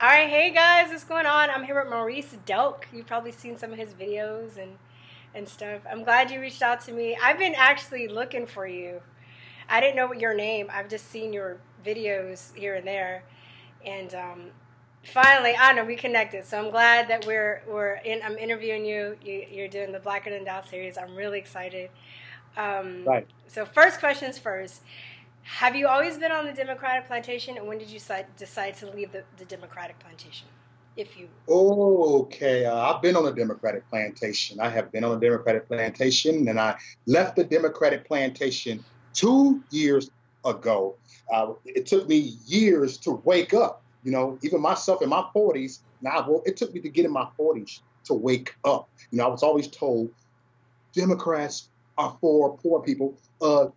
All right, hey guys, what's going on? I'm here with Reese Delk. You've probably seen some of his videos and stuff. I'm glad you reached out to me. I've been actually looking for you. I didn't know your name. I've just seen your videos here and there, and finally, I don't know, we connected. So I'm glad that I'm interviewing you. You're doing the Blacker Than Thou series. I'm really excited. Right. So first questions first. Have you always been on the Democratic plantation, and when did you decide to leave the Democratic plantation? If you Okay. I've been on a Democratic plantation. I have been on a Democratic plantation, and I left the Democratic plantation 2 years ago. It took me years to wake up. You know, even myself in my 40s. It took me to get in my 40s to wake up. You know, I was always told Democrats are for poor people. yeah.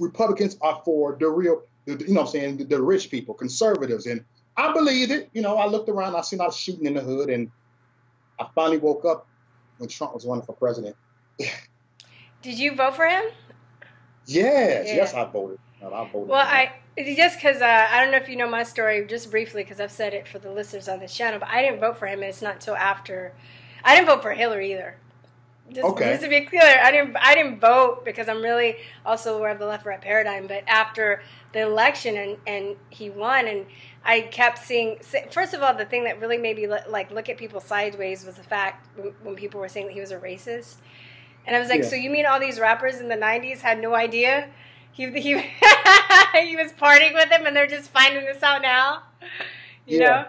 Republicans are for the real, you know what I'm saying, the rich people, conservatives. And I believed it. You know, I looked around, I seen I was shooting in the hood, and I finally woke up when Trump was running for president. Did you vote for him? Yes, I voted. I voted. Well, just because I don't know if you know my story, just briefly, because I've said it for the listeners on this channel, but I didn't vote for him, and it's not until after. I didn't vote for Hillary either. Just to be clear, I didn't vote because I'm really also aware of the left-right paradigm. But after the election and he won, and I kept seeing. First of all, the thing that really made me look at people sideways was the fact when people were saying that he was a racist, and I was like, so you mean all these rappers in the '90s had no idea he he was partying with him, and they're just finding this out now, you know?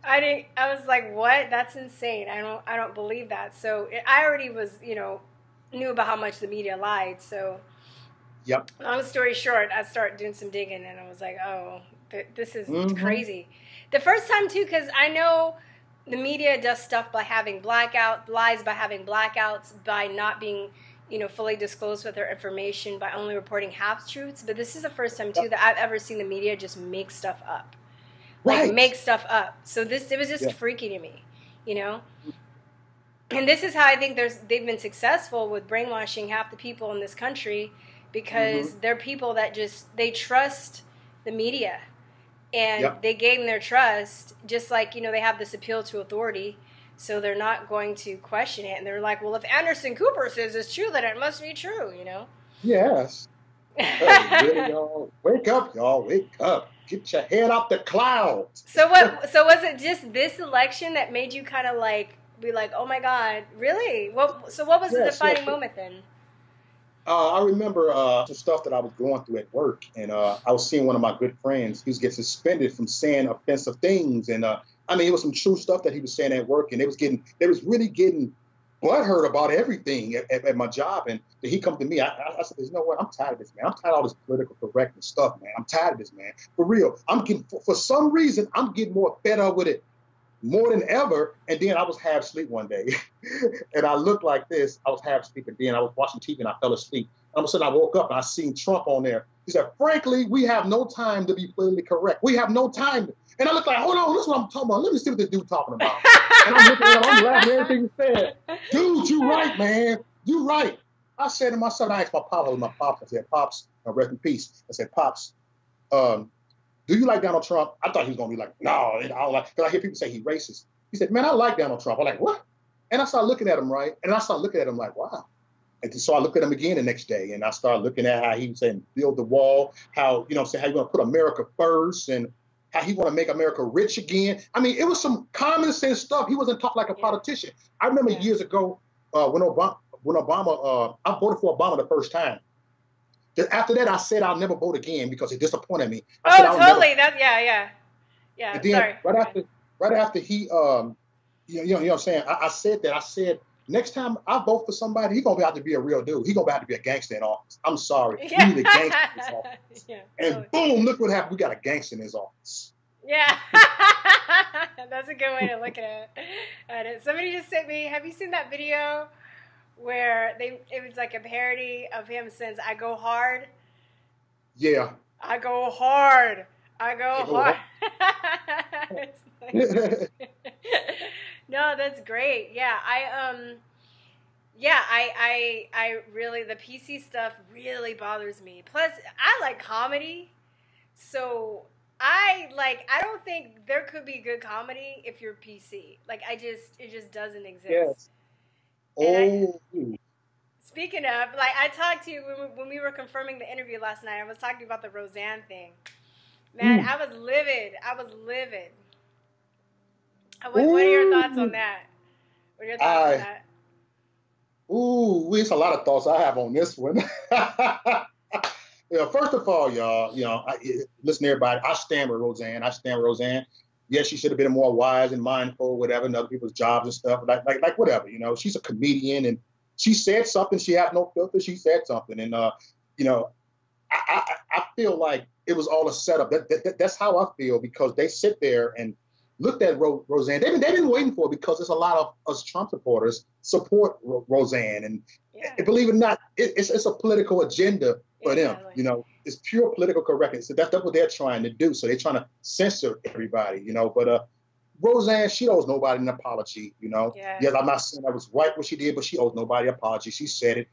I was like, what? That's insane. I don't believe that. So I already was, knew about how much the media lied. So, long story short, I started doing some digging, and I was like, oh, this is crazy. The first time too, because I know the media does stuff by having lies by having blackouts, by not being, fully disclosed with their information, by only reporting half truths. But this is the first time too that I've ever seen the media just make stuff up. Make stuff up. So it was just freaky to me, And this is how I think they've been successful with brainwashing half the people in this country, because they're people that they trust the media, and they gave them their trust, just like, they have this appeal to authority, so they're not going to question it. And they're like, well, if Anderson Cooper says it's true, then it must be true, Yes. Hey, y'all. Wake up, y'all. Wake up. Get your head out the clouds. So was it just this election that made you kind of be like, oh my God, really? What was the defining moment then? I remember some stuff that I was going through at work, and I was seeing one of my good friends. He was getting suspended from saying offensive things, and it was some true stuff that he was saying at work, and they was really getting butthurt about everything at my job. And he come to me. I said, you know what? I'm tired of this, man. I'm tired of all this political correctness stuff, man. I'm tired of this, man. For real. For some reason, I'm getting more fed up with it more than ever. And then I was half asleep one day, and I looked like this. I was half asleep, and then I was watching TV, and I fell asleep. And all of a sudden, I woke up, and I seen Trump on there. He said, frankly, we have no time to be politically correct. We have no time. And I looked like, hold on, this is what I'm talking about. Let me see what this dude talking about. And I'm looking at him, I'm laughing at everything he said. Dude, you right, man. You right. I said to myself, I asked my pops, I said, Pops, rest in peace. I said, Pops, do you like Donald Trump? I thought he was going to be like, no, I don't like, because I hear people say he's racist. He said, man, I like Donald Trump. I'm like, what? And I started looking at him, right? And I started looking at him like, wow. And so I looked at him again the next day, and I started looking at how he was saying, build the wall, how, how you want to put America first, and how he want to make America rich again. It was some common sense stuff. He wasn't talking like a politician. I remember years ago when Obama, I voted for Obama the first time. After that, I said I'll never vote again because it disappointed me. Totally. Yeah. And then sorry. Right after he, you know what I'm saying? I said that. I said, next time I vote for somebody, he's going to have to be a real dude. He's going to have to be a gangster in office. I'm sorry. We need a gangster in his office. And boom, look what happened. We got a gangster in his office. Yeah. That's a good way to look at it. Somebody just sent me, have you seen that video where it was like a parody of him since I go hard? Yeah. I go hard. No, that's great. Yeah, I really, the PC stuff really bothers me. Plus, I like comedy, so I don't think there could be good comedy if you're PC. Like, it just doesn't exist. Yes. Oh. Speaking of, like, I talked to you when we were confirming the interview last night. I was talking about the Roseanne thing. Man, I was livid. What are your thoughts on that? What are your thoughts on that? There's a lot of thoughts I have on this one. First of all, y'all, listen, everybody, I stand with Roseanne. Yes, she should have been more wise and mindful, whatever, in other people's jobs and stuff, like whatever. She's a comedian, and she said something. She had no filter. She said something, and I feel like it was all a setup. That's how I feel, because they sit there and looked at Roseanne. They've been waiting for it, because there's a lot of us Trump supporters support Roseanne, and believe it or not, it's a political agenda for them. It's pure political correctness. So that's what they're trying to do. So they're trying to censor everybody. But Roseanne, she owes nobody an apology. Yes, I'm not saying that was right what she did, but she owes nobody an apology. She said it.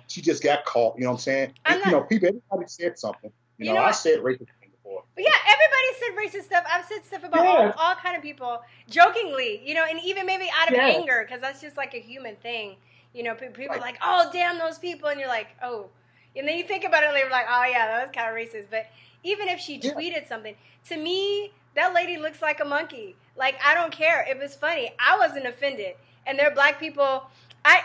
She just got caught. You know what I'm saying? Everybody said something. I said racist things before. But yeah, everybody said racist stuff. I've said stuff about all kind of people, jokingly, and even maybe out of anger, because that's just like a human thing. People are like, oh, damn those people, and you're like, oh. And then you think about it later, like, oh, yeah, that was kind of racist. But even if she tweeted something, to me, that lady looks like a monkey. Like, I don't care if it's funny. I wasn't offended. And there are black people. I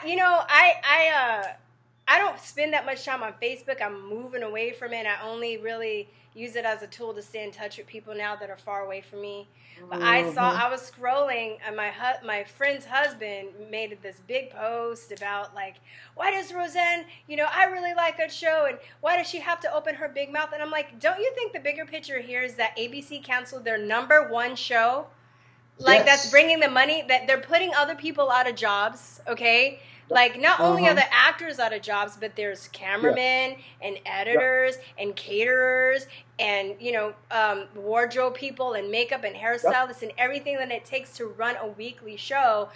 don't spend that much time on Facebook. I'm moving away from it. I only really use it as a tool to stay in touch with people now that are far away from me. But I was scrolling, and my friend's husband made this big post about, like, why does Roseanne, I really like that show, and why does she have to open her big mouth? And I'm like, don't you think the bigger picture here is that ABC canceled their #1 show? Like, that's bringing the money, that they're putting other people out of jobs, okay? Like, not only are the actors out of jobs, but there's cameramen and editors and caterers and, wardrobe people and makeup and hairstylists and everything that it takes to run a weekly show.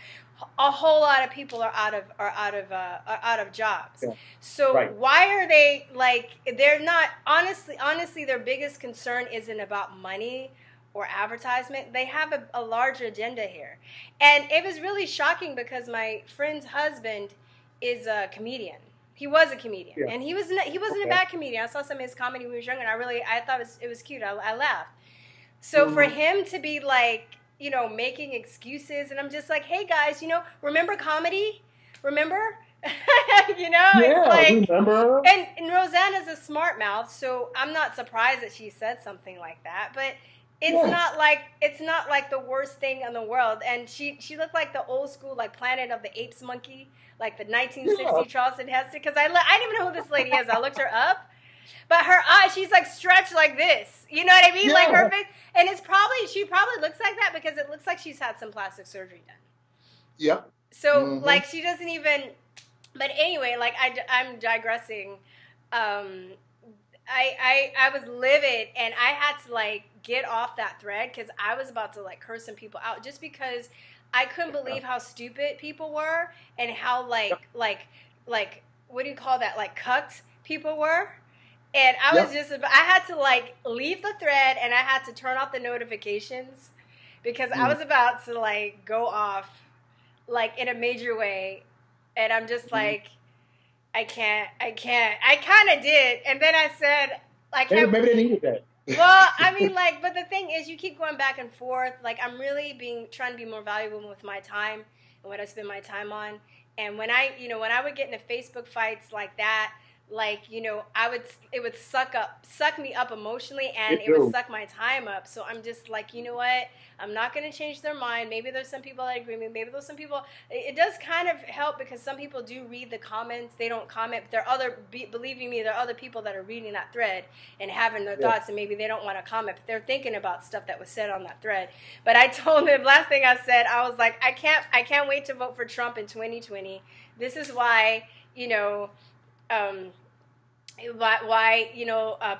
A whole lot of people are out of jobs. So why are they, like, they're not, honestly, their biggest concern isn't about money or advertisement. They have a larger agenda here. And it was really shocking, because my friend's husband is a comedian. He was a comedian. And he wasn't a bad comedian. I saw some of his comedy when he was younger, and I thought it was cute. I laughed. So for him to be like, making excuses, and I'm just like, hey guys, remember comedy? Remember? It's like, remember. And Roseanne is a smart mouth, so I'm not surprised that she said something like that. But it's not like the worst thing in the world. And she looked like the old school, like, Planet of the Apes monkey, like the 1960 Charleston Heston. Because I didn't even know who this lady is. I looked her up, but her eyes, she's like stretched like this. You know what I mean? Like her face, and she probably looks like that because it looks like she's had some plastic surgery done. Yep. So like, she doesn't even. But anyway, like, I'm digressing. I was livid, and I had to, like, get off that thread, because I was about to, like, curse some people out, just because I couldn't believe how stupid people were, and how, like, what do you call that, like, cucked people were. And I was I had to, like, leave the thread, and I had to turn off the notifications, because I was about to, like, go off, like, in a major way, and I'm just like, I can't. I kind of did. And then I said, like, maybe they needed that. Well, I mean, like, but the thing is, you keep going back and forth. Like, I'm really trying to be more valuable with my time and what I spend my time on. And when I would get into Facebook fights like that, like, it would suck me up emotionally, and it would suck my time up. So I'm just like, you know what? I'm not going to change their mind. Maybe there's some people that agree with me. Maybe there's some people. It does kind of help, because some people do read the comments. They don't comment. But believing me, there are other people that are reading that thread and having their thoughts, and maybe they don't want to comment, but they're thinking about stuff that was said on that thread. But I told them, last thing I said, I was like, I can't wait to vote for Trump in 2020. This is why,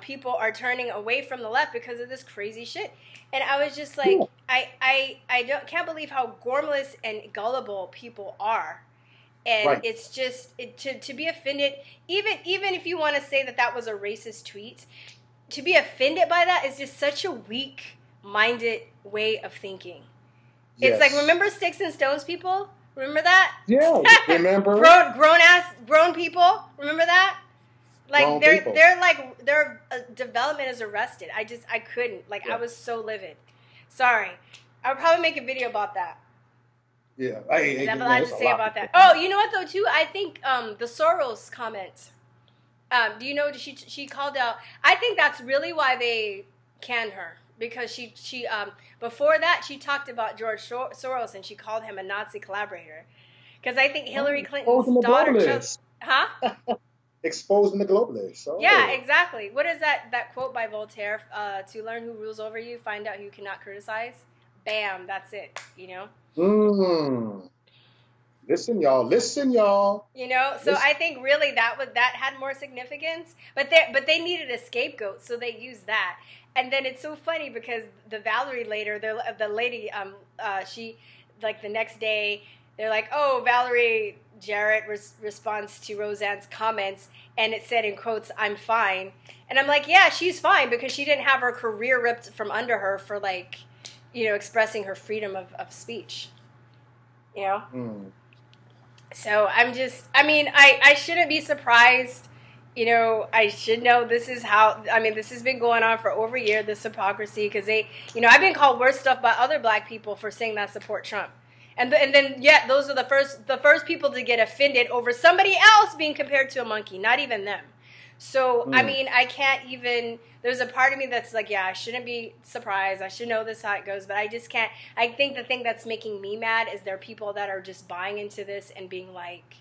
people are turning away from the left, because of this crazy shit. And I was just like, I can't believe how gormless and gullible people are. And it's just to be offended, even if you want to say that was a racist tweet, to be offended by that is just such a weak-minded way of thinking. Yes. It's like, remember Sticks and Stones people? Remember that? Yeah, remember? grown people. Remember that? Like their development is arrested. I couldn't. Like, yeah. I was so livid. Sorry. I would probably make a video about that. Yeah. I have a lot to say about that. Oh, you know what though too? I think the Soros comment. Do you know she called out? I think that's really why they canned her, because she before that she talked about George Soros and she called him a Nazi collaborator. Because I think Hillary Clinton's daughter chose, exposing the globalists. Oh. Yeah, exactly. What is that quote by Voltaire? To learn who rules over you, find out who you cannot criticize. Bam, that's it. You know. Listen, y'all. You know, so I think really that had more significance, but they needed a scapegoat, so they used that. And then it's so funny because the Valerie later, the lady, she, like, the next day, they're like, oh, Valerie Jarrett responds to Roseanne's comments, and it said in quotes, "I'm fine," and I'm like, yeah, she's fine because she didn't have her career ripped from under her for, like, you know, expressing her freedom of speech. You know. So I shouldn't be surprised. You know, I should know this is how, this has been going on for over a year, this hypocrisy, because I've been called worse stuff by other black people for saying that support Trump. And then those are the first people to get offended over somebody else being compared to a monkey, not even them. So, I can't even, there's a part of me that's like, yeah, I shouldn't be surprised. I should know this how it goes, but I just can't. I think the thing that's making me mad is there are people that are just buying into this and being like,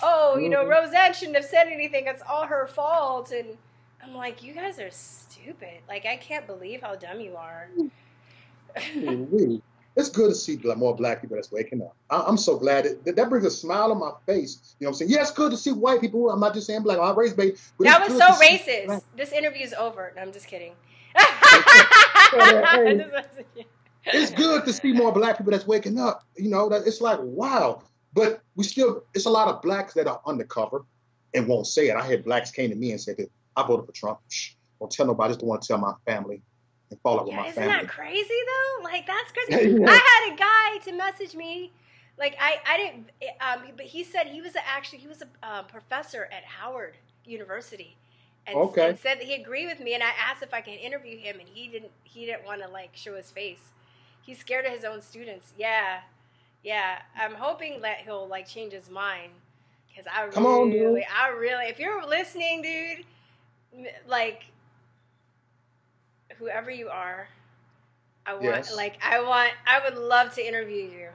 oh, you know, Roseanne shouldn't have said anything. It's all her fault. And I'm like, you guys are stupid. Like, I can't believe how dumb you are. It's good to see more black people that's waking up. I'm so glad that brings a smile on my face. You know what I'm saying? Yeah, it's good to see white people. I'm not just saying black. I'm race based. That was so racist. This interview's over. No, I'm just kidding. It's good to see more black people that's waking up. You know, it's like, wow. But it's a lot of blacks that are undercover and won't say it. I had blacks came to me and said that I voted for Trump. Shh, don't tell nobody. I just don't want to tell my family. And follow up with my family. Isn't that crazy though? Like, that's crazy. I had a guy to message me, like, I didn't, but he said he was a professor at Howard University, and said that he agreed with me. And I asked if I can interview him, and he didn't want to, like, show his face. He's scared of his own students. Yeah. I'm hoping that he'll, like, change his mind, because I really, if you're listening, dude, like, whoever you are, I would love to interview you.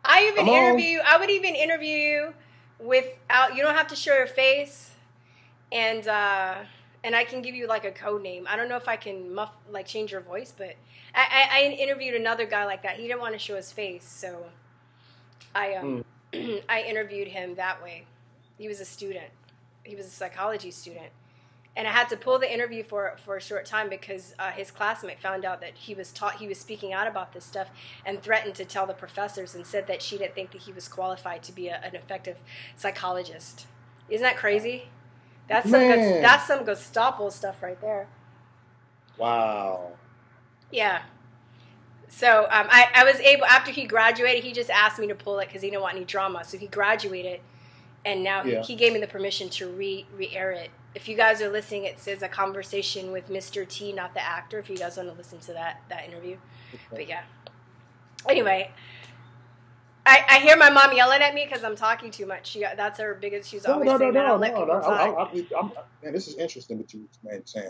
I would even interview you without, you don't have to show your face, and I can give you, like, a code name. I don't know if I can change your voice, but I interviewed another guy like that. He didn't want to show his face, so I interviewed him that way. He was a student. He was a psychology student. And I had to pull the interview for a short time because his classmate found out that he was speaking out about this stuff and threatened to tell the professors, and said that she didn't think that he was qualified to be an effective psychologist. Isn't that crazy? That's some Gestapo stuff right there. Wow. Yeah. So I was able, after he graduated, he just asked me to pull it because he didn't want any drama. So he graduated, and now he gave me the permission to re-air it. If you guys are listening, it says a conversation with Mr. T, not the actor, if you guys want to listen to that interview. Okay. But yeah. Anyway, I hear my mom yelling at me because I'm talking too much. That's her biggest, she's always saying that I'll let people talk. Man, this is interesting what you saying.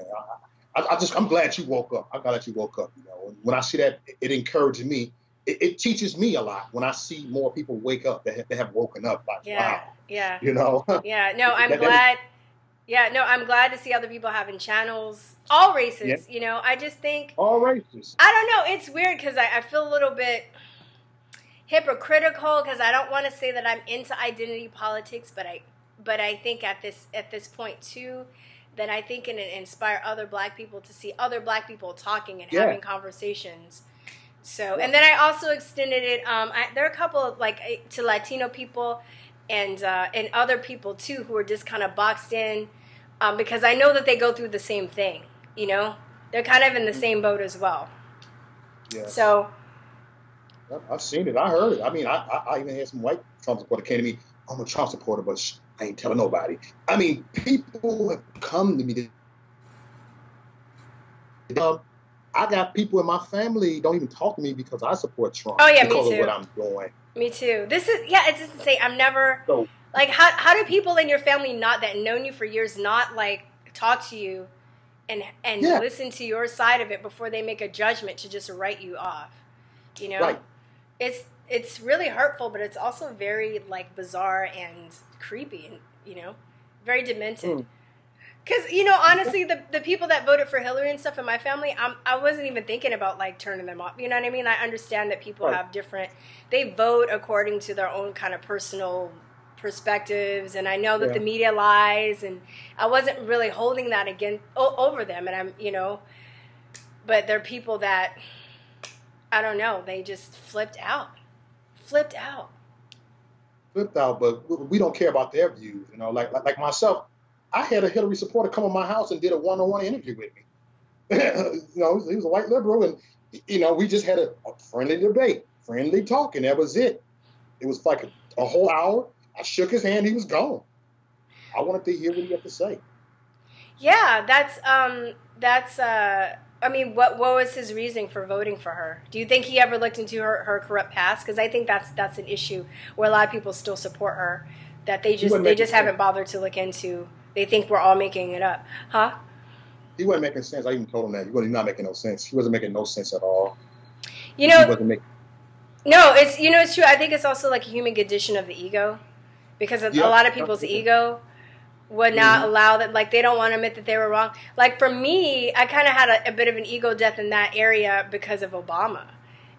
I'm glad you woke up. I'm glad you woke up. You know, when I see that, it encourages me. It teaches me a lot when I see more people wake up that have woken up. Like, wow. Yeah. You know? Yeah. No, I'm glad. Yeah, no, I'm glad to see other people having channels, all races, you know. I just think... All races. I don't know. It's weird because I feel a little bit hypocritical because I don't want to say that I'm into identity politics, but I think at this point, too, that I think it inspire other black people to see other black people talking and having conversations. So, and then I also extended it, there are a couple of, like, to Latino people and other people, too, who are just kind of boxed in. Because I know that they go through the same thing. you know, they're kind of in the same boat as well. Yes. So I've seen it. I heard it. I mean, I even had some white Trump supporter came to me. I'm a Trump supporter, but I ain't telling nobody. I mean, people have come to me. I got people in my family don't even talk to me because I support Trump. Oh yeah, because me too. Of what I'm doing. Me too. This is it's just to say I'm never like how do people in your family not that known you for years not like talk to you and listen to your side of it before they make a judgment to just write you off, you know? Right. It's really hurtful, but it's also very like bizarre and creepy, and you know, very demented. Because you know, honestly, the people that voted for Hillary and stuff in my family, I wasn't even thinking about like turning them off. You know what I mean? I understand that people have different. They vote according to their own kind of personal perspectives, and I know that the media lies, and I wasn't really holding that over them, and I'm, you know, but they're people that I don't know, they just flipped out, but we don't care about their views, you know, like myself, I had a Hillary supporter come to my house and did a one-on-one interview with me. You know, he was a white liberal, and you know, we just had a friendly debate, friendly talk, and that was it. It was like a whole hour. I shook his hand. He was gone. I wanted to hear what he had to say. Yeah, that's. I mean, what was his reasoning for voting for her? Do you think he ever looked into her corrupt past? Because I think that's an issue where a lot of people still support her, that they just haven't bothered to look into. They think we're all making it up, huh? He wasn't making sense. I even told him that he was not making no sense. He wasn't making no sense at all. You know, no, it's true. I think it's also like a human condition of the ego. Because a lot of people's ego would not allow that, like they don't want to admit that they were wrong. Like for me, I kind of had a bit of an ego death in that area because of Obama.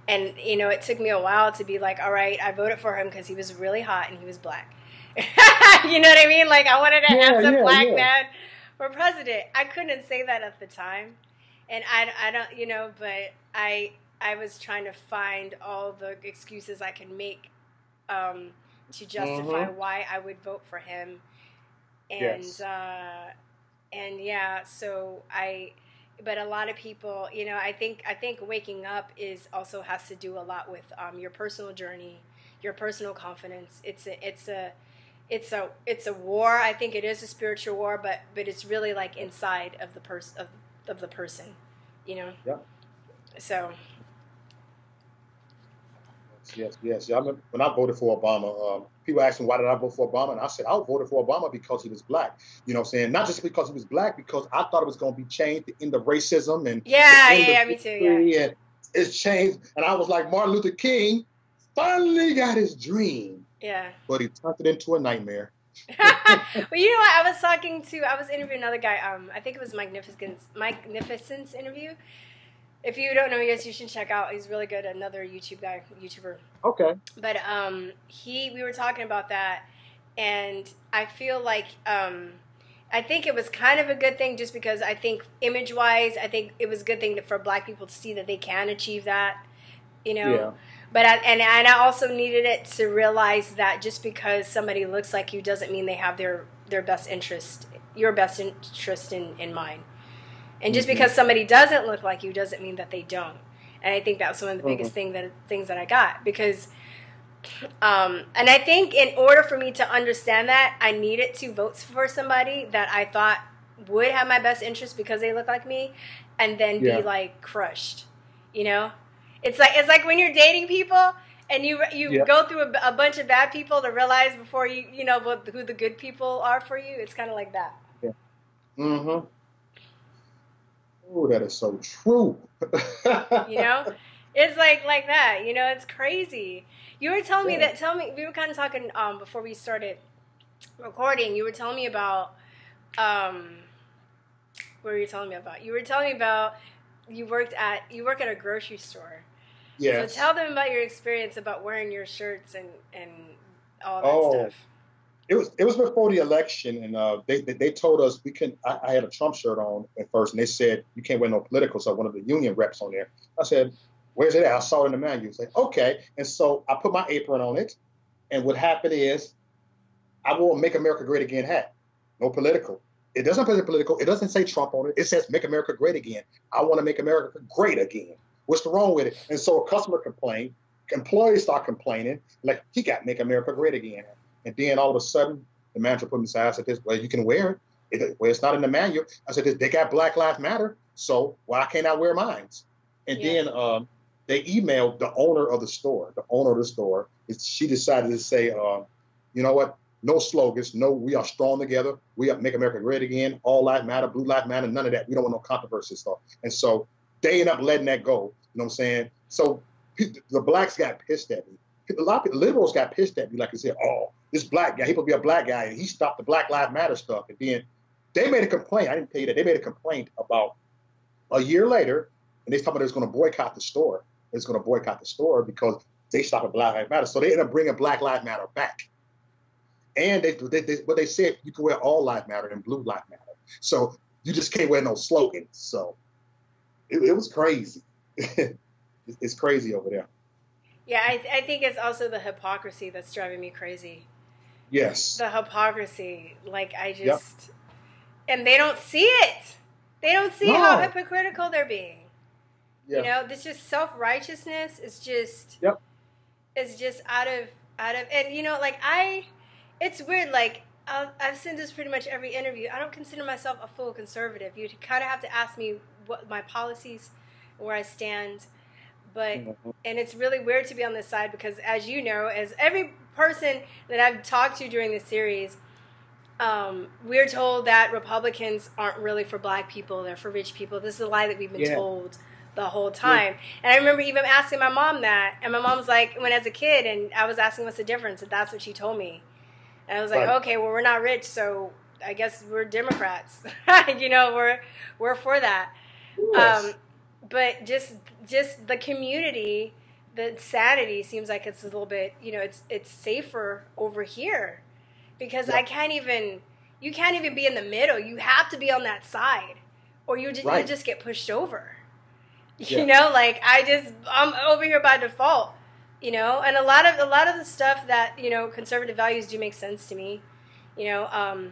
And, you know, it took me a while to be like, all right, I voted for him because he was really hot and he was black. You know what I mean? Like I wanted to have some black man for president. I couldn't say that at the time. And I don't, you know, but I was trying to find all the excuses I could make to justify why I would vote for him, and but a lot of people, you know, I think waking up also has to do a lot with your personal journey, your personal confidence. It's a war. I think it is a spiritual war, but it's really like inside of the person, you know. Yeah. So. Yes. I remember when I voted for Obama, people asked me, why did I vote for Obama? And I said, I voted for Obama because he was black. You know what I'm saying? Not just because he was black, because I thought it was going to be changed, the end of racism. And me too, yeah. And it's changed. And I was like, Martin Luther King finally got his dream. Yeah. But he turned it into a nightmare. Well, you know what? I was interviewing another guy. I think it was Magnificent's interview. If you don't know, yes, you should check out. He's really good. Another YouTuber. Okay. But we were talking about that, and I feel like I think it was kind of a good thing, just because I think image-wise, I think it was a good thing for Black people to see that they can achieve that, you know. Yeah. But I also needed it to realize that just because somebody looks like you doesn't mean they have your best interest in mind. And just because somebody doesn't look like you doesn't mean that they don't. And I think that was one of the biggest things that I got. Because, and I think in order for me to understand that, I needed to vote for somebody that I thought would have my best interest because they look like me, and then be like crushed. You know, it's like when you're dating people and you go through a bunch of bad people to realize before you know who the good people are for you. It's kind of like that. Yeah. Mm-hmm. Oh, that is so true. You know, it's like that. You know, it's crazy. You were telling me we were kind of talking before we started recording. You were telling me about what were you telling me about? You were telling me about you work at a grocery store. Yes. So tell them about your experience about wearing your shirts and all that stuff. It was before the election, and they told us we couldn't. I had a Trump shirt on at first, and they said you can't wear no political. So one of the union reps on there, I said, "Where's it at?" I saw it in the menu. It's like, okay, and so I put my apron on it, and what happened is I wore a "Make America Great Again" hat. No political. It doesn't say political. It doesn't say Trump on it. It says "Make America Great Again." I want to make America great again. What's wrong with it? And so a customer complained. Employees start complaining, like, he got "Make America Great Again." And then all of a sudden, the manager put me aside. I said, "Well, you can wear it. Well, it's not in the manual." I said, "They got Black Lives Matter, so why can't I wear mine?" And then they emailed the owner of the store. The owner of the store, she decided to say, you know what? No slogans. No, we are strong together. We are Make America Great Again. All lives matter. Blue lives matter. None of that. We don't want no controversy stuff. And so they end up letting that go. You know what I'm saying? So the blacks got pissed at me. A lot of people, liberals got pissed at me, like I said, "Oh, this black guy, he supposed to be a black guy, and he stopped the Black Lives Matter stuff." And then they made a complaint. I didn't tell you that. They made a complaint about a year later, and they told me they was going to boycott the store. They was going to boycott the store because they stopped at Black Lives Matter. So they ended up bringing Black Lives Matter back. And they said you can wear all lives matter and blue lives matter. So you just can't wear no slogans. So it was crazy. It's crazy over there. Yeah, I think it's also the hypocrisy that's driving me crazy. Yes. The hypocrisy. Like, I just... And they don't see it. They don't see how hypocritical they're being. Yeah. You know, this just self-righteousness is just... Yep. Is just out of... And, you know, like, it's weird, like, I've seen this pretty much every interview. I don't consider myself a full conservative. You kind of have to ask me what my policies, where I stand. But, and it's really weird to be on this side because, as you know, as every person that I've talked to during this series, we're told that Republicans aren't really for black people, they're for rich people. This is a lie that we've been told the whole time. And I remember even asking my mom that, and my mom was like, when as a kid, and I was asking what's the difference, and that's what she told me. And I was like, okay, well, we're not rich, so I guess we're Democrats. You know, we're for that. Yes. But just the community, the insanity seems like it's a little bit, you know, it's safer over here because you can't even be in the middle. You have to be on that side, or you just get pushed over. You know, like I'm over here by default. You know, and a lot of the stuff that, you know, conservative values do make sense to me. You know.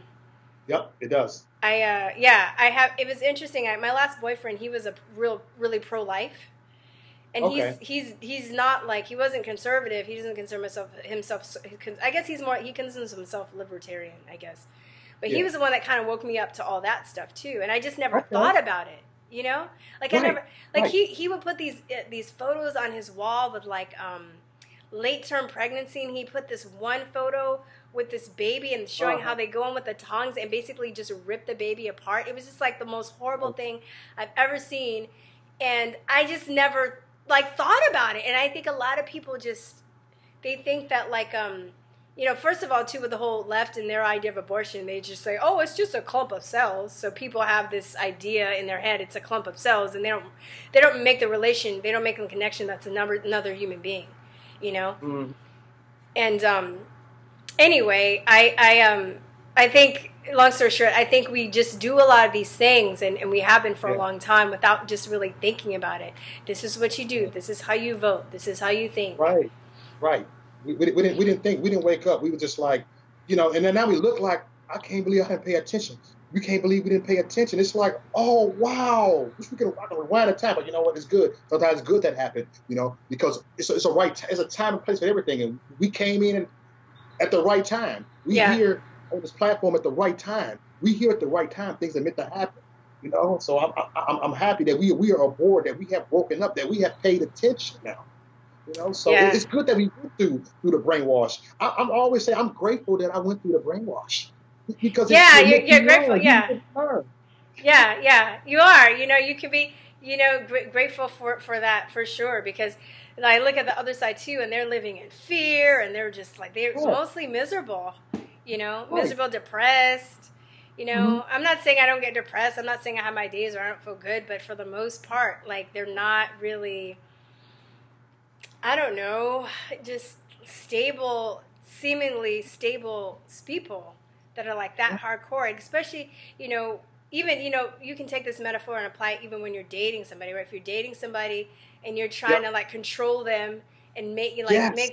Yep, it does. It was interesting. My last boyfriend, he was really pro-life, and he's not like, he wasn't conservative. He doesn't consider himself. I guess he considers himself libertarian, I guess. But he was the one that kind of woke me up to all that stuff too, and I just never thought about it. You know, like he would put these photos on his wall with like late term pregnancy, and he put this one photo with this baby and showing how they go in with the tongs and basically just rip the baby apart. It was just like the most horrible thing I've ever seen, and I just never like thought about it. And I think a lot of people they think that like you know, first of all, too, with the whole left and their idea of abortion, they just say, oh, it's just a clump of cells. So people have this idea in their head, it's a clump of cells, and they don't make the relation, they don't make the connection that's another human being, you know? Mm. And anyway, I think, long story short, I think we just do a lot of these things, and we have been for a long time without just really thinking about it. This is what you do. This is how you vote. This is how you think. Right, right. We didn't think, we didn't wake up. We were just like, you know, and then now we look like, I can't believe I didn't pay attention. You can't believe we didn't pay attention. It's like, oh, wow. I can rewind a time, but you know what? It's good. Sometimes it's good that happened, you know, because it's a time and place for everything. And we came in at the right time. We here on this platform at the right time. We here at the right time. Things are meant to happen, you know. So I'm happy that we are aboard, that we have woken up, that we have paid attention now. You know, so it's good that we went through the brainwash. I'm always saying I'm grateful that I went through the brainwash because you're grateful. Yeah, you are. You know, you can be, you know, grateful for that for sure, because I look at the other side too, and they're living in fear, and they're just like they're mostly miserable. You know, miserable, depressed. You know, I'm not saying I don't get depressed. I'm not saying I have my days where I don't feel good, but for the most part, like they're not really. I don't know, just seemingly stable people that are like that hardcore, especially, you know, even, you know, you can take this metaphor and apply it even when you're dating somebody, right? If you're dating somebody and you're trying to like control them and make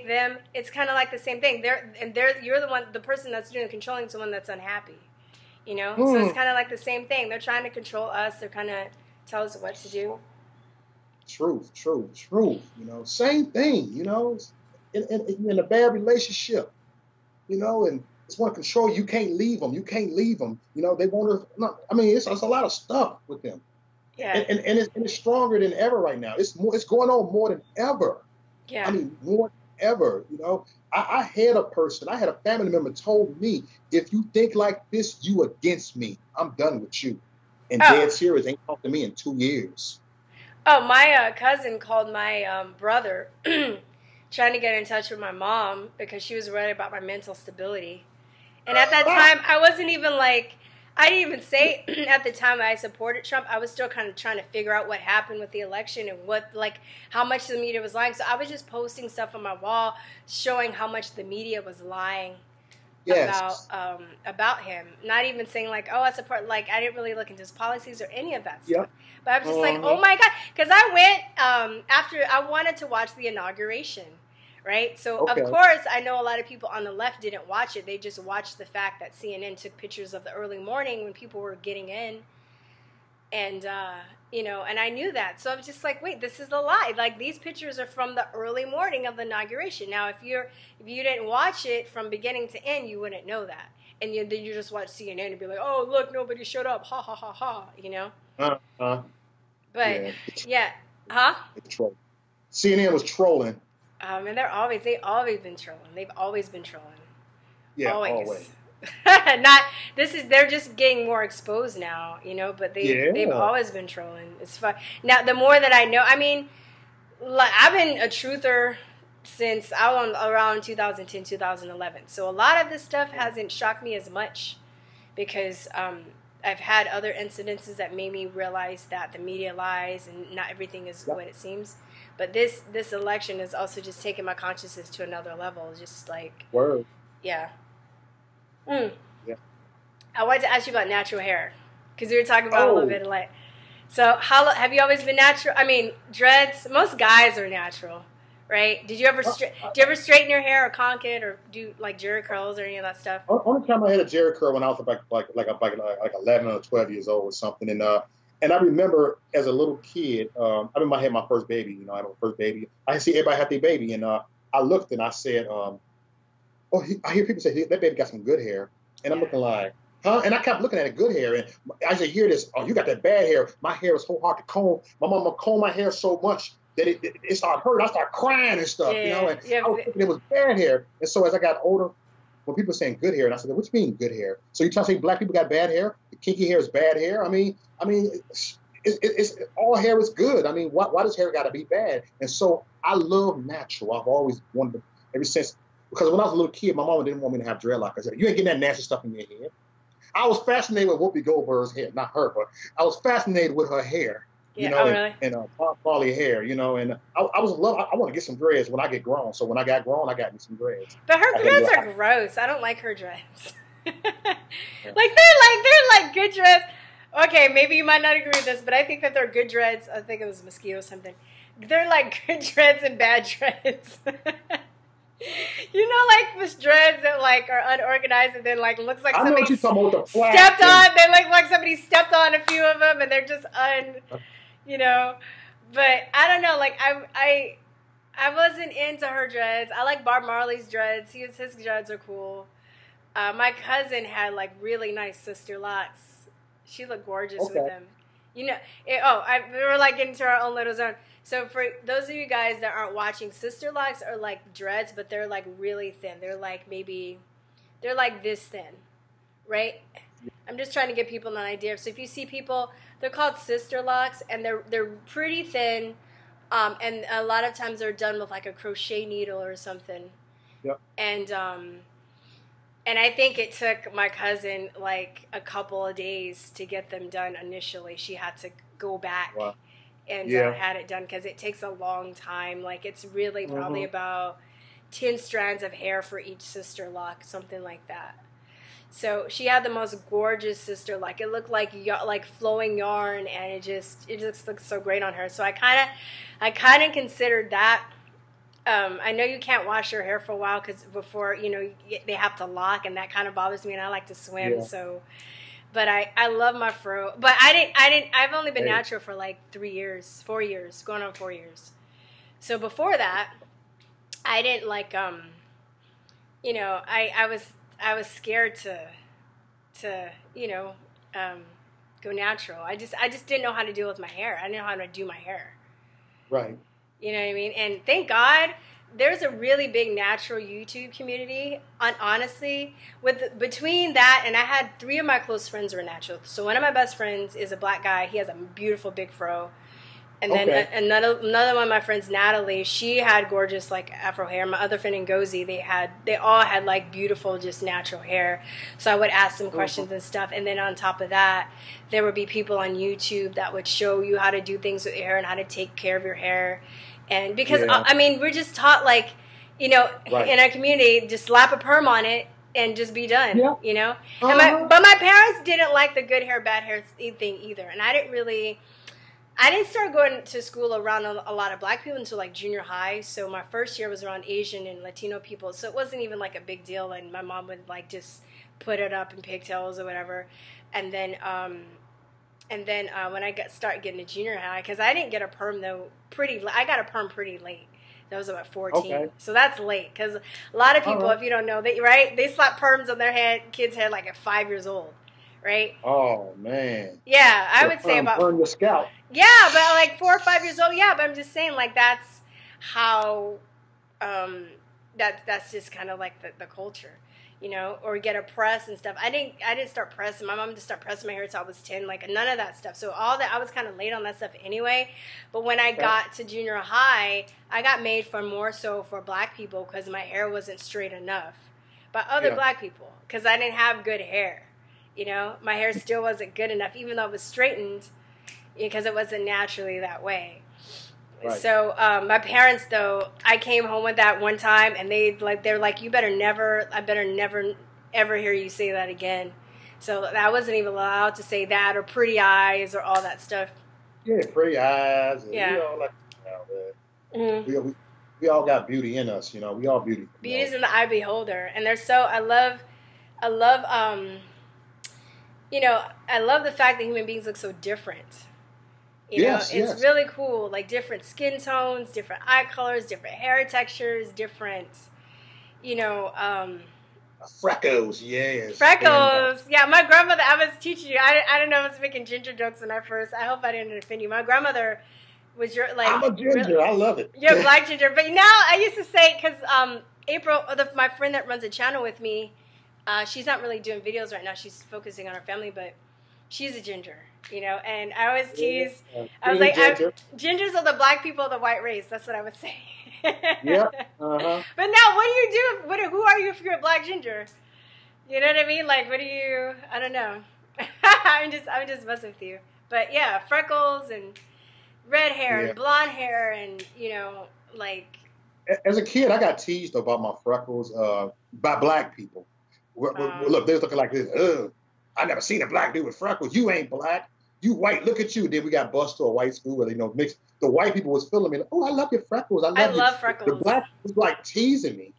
them, it's kind of like the same thing. You're the person that's doing controlling someone that's unhappy, You know, so it's kind of like the same thing. They're trying to control us. They're kind of tell us what to do. Truth. You know, same thing. You know, in a bad relationship. You know, and it's want to control you. You can't leave them. You know, they want to. No, I mean, it's a lot of stuff with them. Yeah. And it's stronger than ever right now. It's going on more than ever. Yeah. I mean, more than ever. You know, I had a family member told me, if you think like this, you against me. I'm done with you. And dead serious, ain't talked to me in 2 years. Oh, my cousin called my brother trying to get in touch with my mom because she was worried about my mental stability. And at that time, I wasn't even like, I didn't even say at the time I supported Trump. I was still kind of trying to figure out what happened with the election and how much the media was lying. So I was just posting stuff on my wall showing how much the media was lying about him. Not even saying like, oh, I support, like I didn't really look into his policies or any of that stuff. But I was just like, oh my God. Because I went after I wanted to watch the inauguration. Right? So, of course, I know a lot of people on the left didn't watch it. They just watched the fact that CNN took pictures of the early morning when people were getting in. And, you know, and I knew that. So I was just like, wait, this is a lie. Like, these pictures are from the early morning of the inauguration. Now, if you didn't watch it from beginning to end, you wouldn't know that. And then you just watch CNN and be like, oh, look, nobody showed up. Ha, ha, ha, ha, you know? But, yeah. Huh? CNN was trolling. And they've always been trolling. They've always been trolling. Yeah, always. They're just getting more exposed now, you know, but they've always been trolling. It's fun. Now, the more that I know, I mean, like, I've been a truther since around 2010, 2011. So a lot of this stuff hasn't shocked me as much because I've had other incidences that made me realize that the media lies and not everything is what it seems. But this election has also just taken my consciousness to another level. Just like yeah. Yeah. I wanted to ask you about natural hair because we were talking about a little bit of like. So how have you always been natural? I mean, dreads. Most guys are natural, right? Did you ever straighten your hair or conk it or do like jerry curls or any of that stuff? Only time I had a jerry curl when I was like 11 or 12 years old or something, and I remember as a little kid, I remember I had my first baby. You know, I had my first baby. I see everybody have their baby, and I looked and I said, I hear people say that baby got some good hair, and I'm looking like, huh? And I kept looking at it, good hair, and I just hear this, oh, you got that bad hair. My hair is so hard to comb. My mama combed my hair so much that it started hurting. I started crying and stuff, you know, and I was thinking it was bad hair. And so as I got older, when people were saying good hair, and I said, what do you mean good hair? So you trying to say black people got bad hair? The kinky hair is bad hair? I mean, it's all hair is good. I mean, why does hair got to be bad? And so I love natural. I've always wanted to, ever since, because when I was a little kid, my mama didn't want me to have dreadlocks. I said, you ain't getting that nasty stuff in your head. I was fascinated with Whoopi Goldberg's hair, not her, but I was fascinated with her hair. You know, really? and poly hair, you know, and I want to get some dreads when I get grown. So when I got grown, I got me some dreads. But her dreads are gross. I don't like her dreads. They're like good dreads. Okay, maybe you might not agree with this, but I think that they're good dreads. I think it was mosquito or something. They're like good dreads and bad dreads. You know, like the dreads that like are unorganized and then like looks like somebody stepped on. They look like somebody stepped on a few of them and they're just you know. But I don't know. Like I wasn't into her dreads. I like Bob Marley's dreads. His dreads are cool. My cousin had like really nice sister locks. She looked gorgeous with them. You know. We were like getting to our own little zone. So for those of you guys that aren't watching, sister locks are like dreads, but they're like really thin. They're like they're like this thin, right? I'm just trying to give people an idea. So if you see people, they're called sister locks, and they're pretty thin, and a lot of times they're done with like a crochet needle or something. Yep. And I think it took my cousin like a couple of days to get them done initially. She had to go back. Wow. And had it done because it takes a long time. Like it's really probably about 10 strands of hair for each sister lock, something like that. So she had the most gorgeous sister lock. It looked like flowing yarn, and it just looks so great on her. So I kind of considered that. I know you can't wash your hair for a while because before they have to lock, and that kind of bothers me. And I like to swim, so But I love my fro. But I've only been natural for like 4 years, going on 4 years. So before that, I didn't like, you know, I was scared to go natural. I just didn't know how to deal with my hair. I didn't know how to do my hair. Right. You know what I mean? And thank God there's a really big natural YouTube community. Honestly, between that, and I had 3 of my close friends were natural. So one of my best friends is a black guy. He has a beautiful big fro. And then another one of my friends, Natalie, she had gorgeous like Afro hair. My other friend Ngozi, they all had like beautiful, just natural hair. So I would ask them questions and stuff. And then on top of that, there would be people on YouTube that would show you how to do things with your hair and how to take care of your hair. And because I mean, we're just taught like, you know, in our community, just slap a perm on it and just be done. Yeah. You know. And but my parents didn't like the good hair, bad hair thing either, and I didn't start going to school around a lot of black people until like junior high. So my first year was around Asian and Latino people. So it wasn't even like a big deal. And my mom would like just put it up in pigtails or whatever. And then when I started getting to junior high, because I didn't get a perm though I got a perm pretty late. That was about 14. Okay. So that's late. Because a lot of people, if you don't know, they slap perms on their kids' head like at 5 years old. Right? Oh, man. Yeah, I would say about... Burn your scalp. Yeah, but like 4 or 5 years old, yeah, but I'm just saying, like, that's how... That's just kind of like the culture, you know? Or get a press and stuff. I didn't start pressing. My mom didn't start pressing my hair until I was 10. Like, none of that stuff. So all that, I was kind of late on that stuff anyway. But when I got to junior high, I got made fun more so for black people because my hair wasn't straight enough. By other black people, because I didn't have good hair. You know, my hair still wasn't good enough, even though it was straightened, because it wasn't naturally that way. Right. So my parents, though, I came home with that one time, and they're like, I better never, ever hear you say that again. So I wasn't even allowed to say that or pretty eyes or all that stuff. Yeah, pretty eyes. And we all like, we all got beauty in us, you know. We all beauty. Beauty's in the eye beholder, and they're so. I love. You know, I love the fact that human beings look so different. You know, it's really cool. Like different skin tones, different eye colors, different hair textures, different, you know. Freckles, yes. Freckles. Yeah, my grandmother, I was teaching you. I don't know if I was making ginger jokes when I hope I didn't offend you. My grandmother was I'm a ginger. I love it. You're a black ginger. But now I used to say, because April, my friend that runs a channel with me, she's not really doing videos right now. She's focusing on her family, but she's a ginger, you know. And I always tease. I was like, gingers are the black people of the white race. That's what I would say. Yep. Uh-huh. But now, what do you do? Who are you if you're a black ginger? You know what I mean? Like, what do you? I don't know. I'm just messing with you. But yeah, freckles and red hair and blonde hair, and you know, like. As a kid, I got teased about my freckles by black people. Look, they're looking like this. I never seen a black dude with freckles. You ain't black. You white. Look at you. Then we got bused to a white school where mixed. The white people was feeling me. Like, oh, I love your freckles. I love freckles. The black was like teasing me.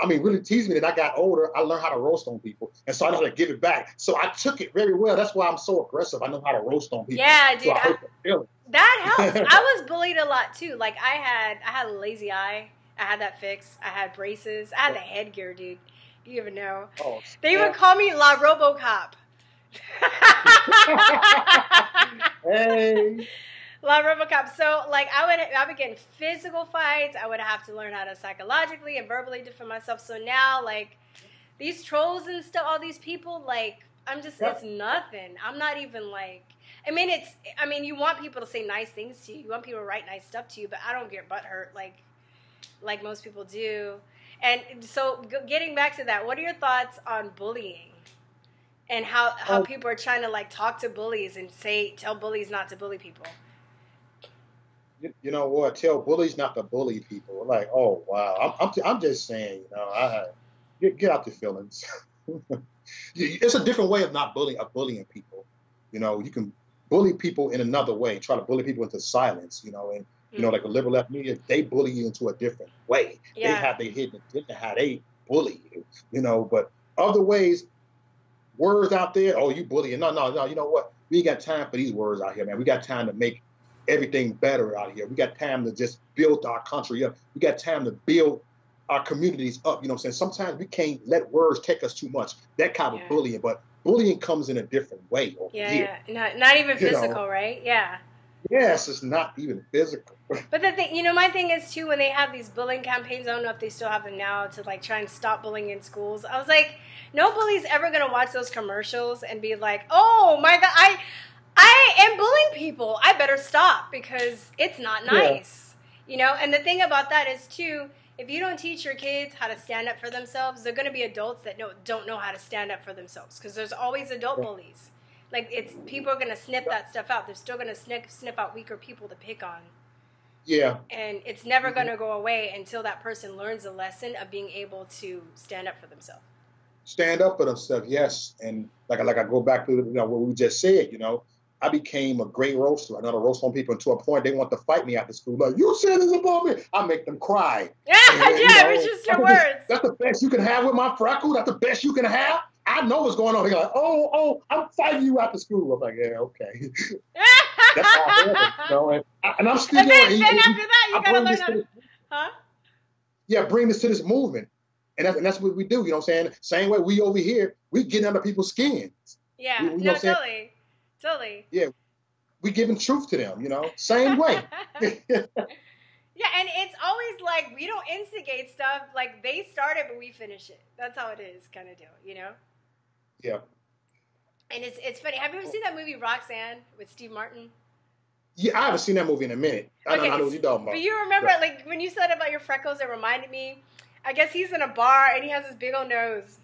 I mean, really teasing me. That I got older, I learned how to roast on people, and so I know how to give it back. So I took it very well. That's why I'm so aggressive. I know how to roast on people. Yeah, dude. So that helps. I was bullied a lot too. Like I had a lazy eye. I had that fixed. I had braces. I had the headgear, dude. You even know. Oh, they would call me La RoboCop. Hey. La RoboCop. So, like, I would get in physical fights. I would have to learn how to psychologically and verbally defend myself. So now, like, these trolls and stuff, all these people, like, it's nothing. I'm not even, like, I mean, you want people to say nice things to you. You want people to write nice stuff to you, but I don't get butthurt like most people do. And so getting back to that, what are your thoughts on bullying and how people are trying to like talk to bullies and tell bullies not to bully people? You know what? Tell bullies not to bully people. Like, oh wow, I'm just saying, you know, get out your feelings. It's a different way of bullying people. You know, you can bully people in another way. Try to bully people into silence. You know, and you know, like the liberal left media, they bully you into a different way. Yeah. They have their hidden agenda how they bully you. You know, but other ways, words out there. Oh, you bullying. No, no, no. You know what? We ain't got time for these words out here, man. We got time to make everything better out here. We got time to just build our country up. We got time to build our communities up. You know what I'm saying? Sometimes we can't let words take us too much. That kind of bullying, but bullying comes in a different way over here. Yeah. Not even physical, right? Yeah. Yes, it's not even physical. But the thing, you know, my thing is too, when they have these bullying campaigns, I don't know if they still have them now, to like try and stop bullying in schools. I was like, no bully's ever gonna watch those commercials and be like, oh my God, I am bullying people. I better stop because it's not nice. Yeah. You know, and the thing about that is too, if you don't teach your kids how to stand up for themselves, they're gonna be adults that don't know how to stand up for themselves, because there's always adult bullies. Like, people are gonna sniff that stuff out. They're still gonna sniff out weaker people to pick on. Yeah. And it's never gonna go away until that person learns a lesson of being able to stand up for themselves. Stand up for themselves, yes. And like I go back to what we just said. You know, I became a great roaster. I know to roast on people, and to a point they want to fight me after school. Like, you said this about me. I make them cry. Yeah, it was just your words. That's the best you can have with my freckle. That's the best you can have. I know what's going on. They're like, oh, I'm fighting you after school. I'm like, yeah, okay. That's how I heard it, you know. And I'm still. And then after that, you gotta learn how to. Huh? Yeah, bring this to this movement, and that's what we do. You know what I'm saying? Same way we over here, we getting under people's skins. Yeah, no, totally. Yeah, we giving truth to them. You know, same way. Yeah, and it's always like, we don't instigate stuff. Like, they start it, but we finish it. That's how it is, kind of deal, you know? Yeah. And it's funny. Have you ever seen that movie Roxanne with Steve Martin? Yeah, I haven't seen that movie in a minute. I know what you're talking about. But you remember, like, when you said about your freckles, it reminded me, I guess he's in a bar, and he has this big old nose.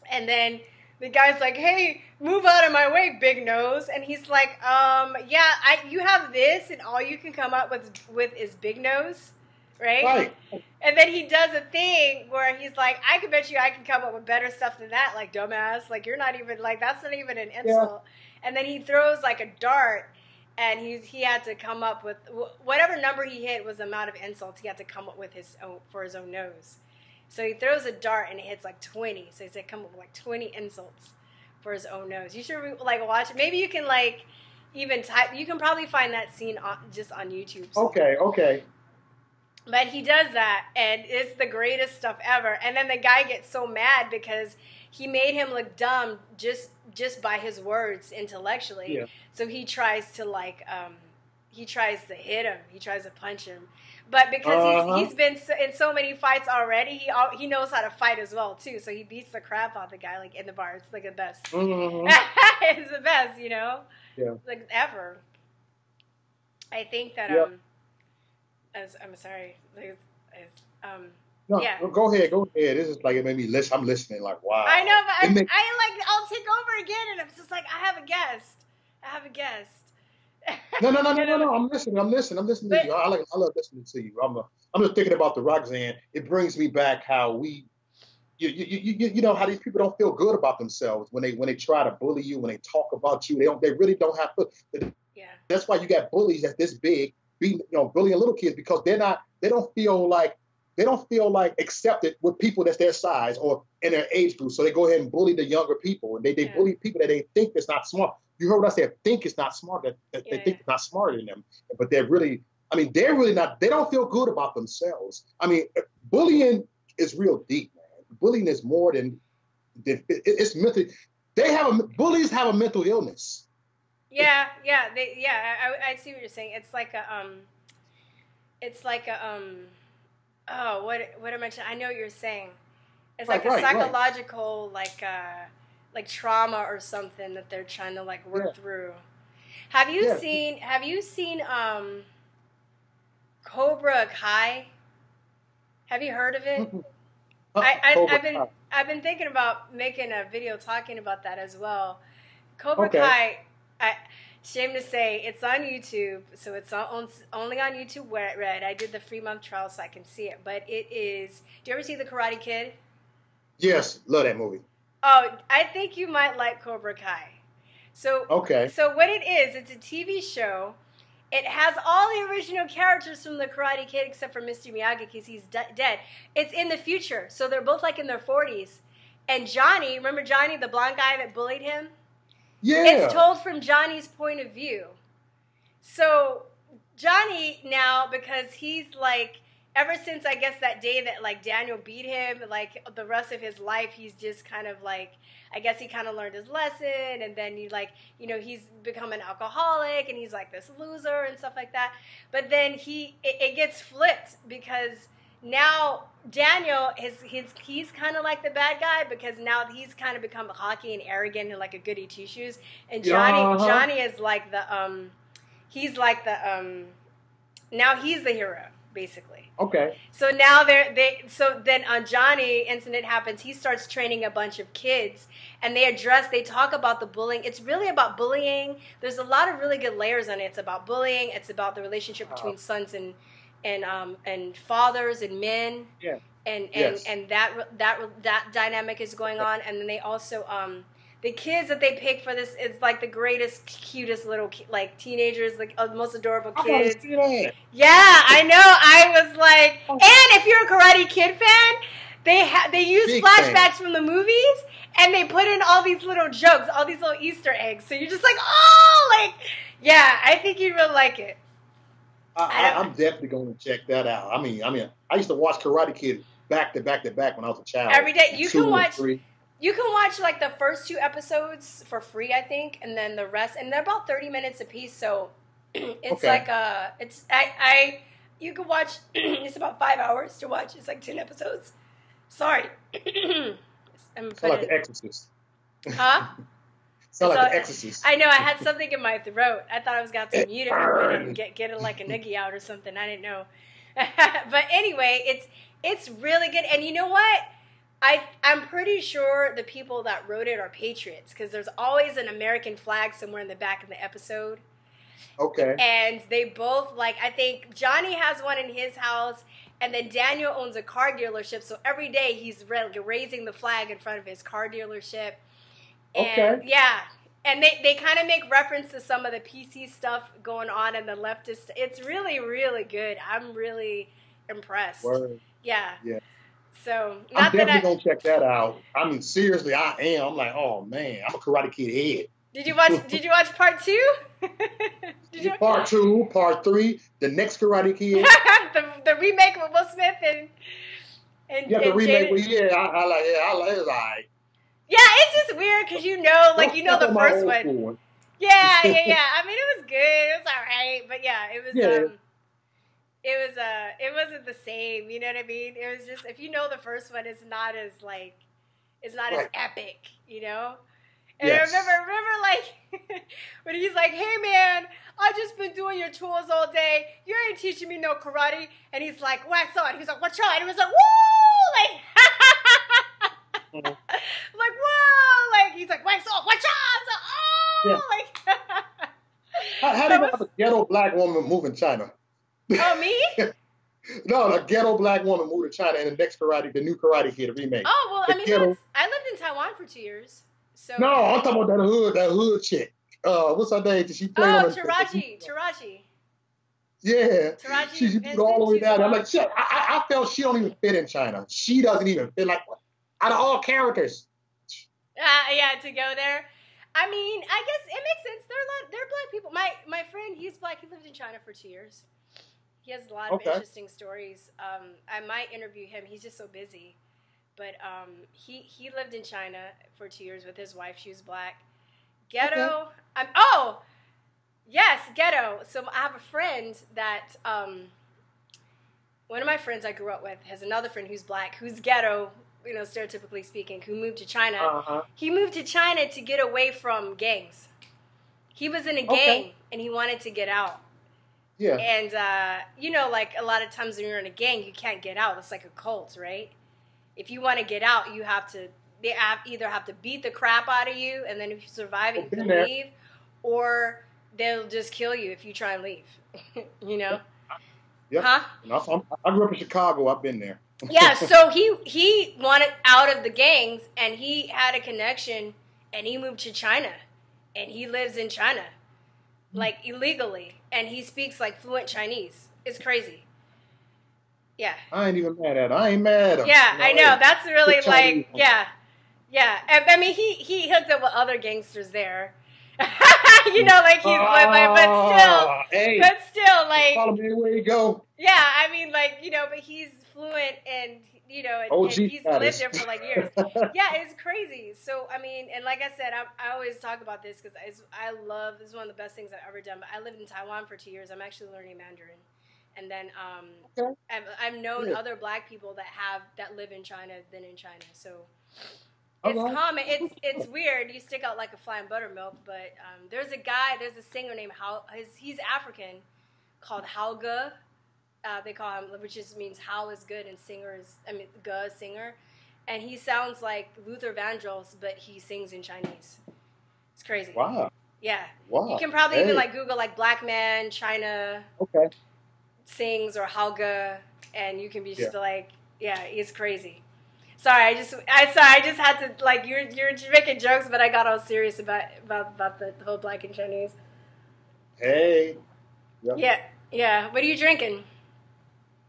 And then the guy's like, hey, move out of my way, big nose. And he's like, you have this, and all you can come up with is big nose, right? And then he does a thing where he's like, I can bet you I can come up with better stuff than that, like, dumbass. Like, you're not even, like, that's not even an insult. Yeah. And then he throws, like, a dart, and he had to come up with, whatever number he hit was the amount of insults he had to come up with for his own nose. So he throws a dart and it hits like 20. So he said, come up with like 20 insults for his own nose. You should like watch it. Maybe you can like even type. You can probably find that scene just on YouTube. Okay. But he does that, and it's the greatest stuff ever. And then the guy gets so mad because he made him look dumb just by his words intellectually. Yeah. So he tries to like he tries to hit him. He tries to punch him. But because he's been in so many fights already, he knows how to fight as well, too. So he beats the crap out of the guy, like, in the bar. It's, like, the best. Mm-hmm. It's the best, you know? Yeah. Like, ever. I think that, I'm sorry. No, go ahead. This is like, it made me listen. I'm listening, like, wow. I know, but I'll take over again, and I'm just like, I have a guest. No. I'm listening to you. I love listening to you. I'm just thinking about the Roxanne. It brings me back how you know how these people don't feel good about themselves when they try to bully you, when they talk about you. They really don't have to. Yeah. That's why you got bullies that's this big, bullying little kids, because they don't feel like accepted with people that's their size or in their age group. So they go ahead and bully the younger people, and they bully people that they think is not smart. You heard what I said, think it's not smart, that they think it's not smarter than them. But they're really not, they don't feel good about themselves. I mean, bullying is real deep, man. Bullying is more than it's mental. Bullies have a mental illness. Yeah. I see what you're saying. It's like what am I saying? I know what you're saying. It's like a psychological, like trauma or something that they're trying to like work through. Have you seen Cobra Kai? Have you heard of it? I've been thinking about making a video talking about that as well. Cobra Kai, shame to say, it's on YouTube, so it's only on YouTube Red. I did the free month trial so I can see it, but it is. Do you ever see The Karate Kid? Yes, love that movie. Oh, I think you might like Cobra Kai. So what it is, it's a TV show. It has all the original characters from The Karate Kid except for Mr. Miyagi because he's dead. It's in the future, so they're both like in their 40s. And Johnny, remember Johnny, the blonde guy that bullied him? Yeah. It's told from Johnny's point of view. So Johnny now, because he's like, ever since I guess that day that like Daniel beat him, like the rest of his life, he's just kind of like, I guess he kind of learned his lesson, and then he's become an alcoholic, and he's like this loser and stuff like that. But then it gets flipped because now Daniel he's kind of like the bad guy because now he's kind of become cocky and arrogant and like a goody two shoes, and Johnny is like the now he's the hero basically. Okay. So now so then on Johnny, incident happens, he starts training a bunch of kids, and they talk about the bullying. It's really about bullying. There's a lot of really good layers on it. It's about bullying. It's about the relationship between sons and fathers and men. Yeah. And that dynamic is going on. And then they also the kids that they pick for this is like the greatest, cutest little like teenagers, like most adorable kids. Yeah, I know. I was like, and if you're a Karate Kid fan, they use big flashbacks from the movies, and they put in all these little jokes, all these little Easter eggs. So you're just like, oh, like, yeah, I think you'd really like it. I'm definitely going to check that out. I mean, I used to watch Karate Kid back to back when I was a child. Every day. You can watch like the first 2 episodes for free, I think, and then the rest, and they're about 30 minutes a piece. So it's like you can watch. It's about 5 hours to watch. It's like 10 episodes. Sorry, it's like The Exorcist. Huh? Sound like The Exorcist. I know. I had something in my throat. I thought I was going to have to mute it for a minute and get it like a noogie out or something. I didn't know. But anyway, it's really good. And you know what? I'm pretty sure the people that wrote it are patriots because there's always an American flag somewhere in the back of the episode. Okay. And they both, like, I think Johnny has one in his house, and then Daniel owns a car dealership. So every day he's raising the flag in front of his car dealership. And yeah. And they kind of make reference to some of the PC stuff going on and the leftist. It's really, really good. I'm really impressed. Word. Yeah. Yeah. So I'm definitely gonna check that out. I mean, seriously, I am. I'm like, oh man, I'm a Karate Kid head. Did you watch part 2? Part 2, part 3, the next Karate Kid. the remake with Will Smith and the remake. I like it. It's all right. Yeah, it's just weird because you know the first one. Yeah. I mean, it was good. It was all right, but yeah, it was. Yeah. It wasn't the same, you know what I mean? It was just, if you know the first one, it's not as as epic, you know? And yes. I remember like, when he's like, hey man, I just been doing your chores all day, you ain't teaching me no karate, and he's like, wax on, he's like, watch out, and he was like, woo, like, like, whoa, like, he's like, wax off, watch out, I was like, oh, like, how do you have a ghetto black woman move in China? Oh, me? No, a ghetto black woman moved to China in the new Karate Kid remake. Oh, well, I lived in Taiwan for 2 years. So. No, I'm talking about that hood chick. What's her name? She played Taraji. Yeah. Taraji. She moved all the way down there. I'm like, shit, I felt she don't even fit in China. She doesn't even fit, like, out of all characters. Yeah, to go there. I mean, I guess it makes sense. They're black people. My friend, he's black. He lived in China for 2 years. He has a lot of interesting stories. I might interview him. He's just so busy. But he lived in China for 2 years with his wife. She was black. Ghetto. Okay. Yes, ghetto. So I have a friend that, one of my friends I grew up with has another friend who's black, who's ghetto, you know, stereotypically speaking, who moved to China. Uh-huh. He moved to China to get away from gangs. He was in a gang, and he wanted to get out. Yeah. And, you know, like a lot of times when you're in a gang, you can't get out. It's like a cult, right? If you want to get out, they either have to beat the crap out of you, and then if you survive it, you can leave, or they'll just kill you if you try and leave, you know? Yeah. Huh? I grew up in Chicago. I've been there. Yeah, so he wanted out of the gangs, and he had a connection, and he moved to China, and he lives in China, like illegally, and he speaks like fluent Chinese. It's crazy. Yeah. I ain't even mad at him. I ain't mad at him. Yeah, I know. That's really like, yeah. Yeah, I mean, he hooked up with other gangsters there. You know, like he's but still, like follow me where you go. Yeah, I mean, like, you know, but he's fluent and you know, and he's lived there for like years. Yeah, it's crazy. So I mean, and like I said, I always talk about this because I love, this is one of the best things I've ever done. But I lived in Taiwan for 2 years. I'm actually learning Mandarin, and then I've known other Black people that live in China, been in China, so. It's common. It's weird. You stick out like a fly in buttermilk, but there's a singer named he's African, called Hauge. They call him, which just means how is good and Ge singer, and he sounds like Luther Vandross, but he sings in Chinese. It's crazy. Wow. Yeah. Wow. You can probably even like Google like Black man China. Okay. Sings or Hauge, and you can be just like, yeah, it's crazy. Sorry, I just had to, like, you're making jokes, but I got all serious about the whole Black and Chinese. Hey. Yep. Yeah. What are you drinking?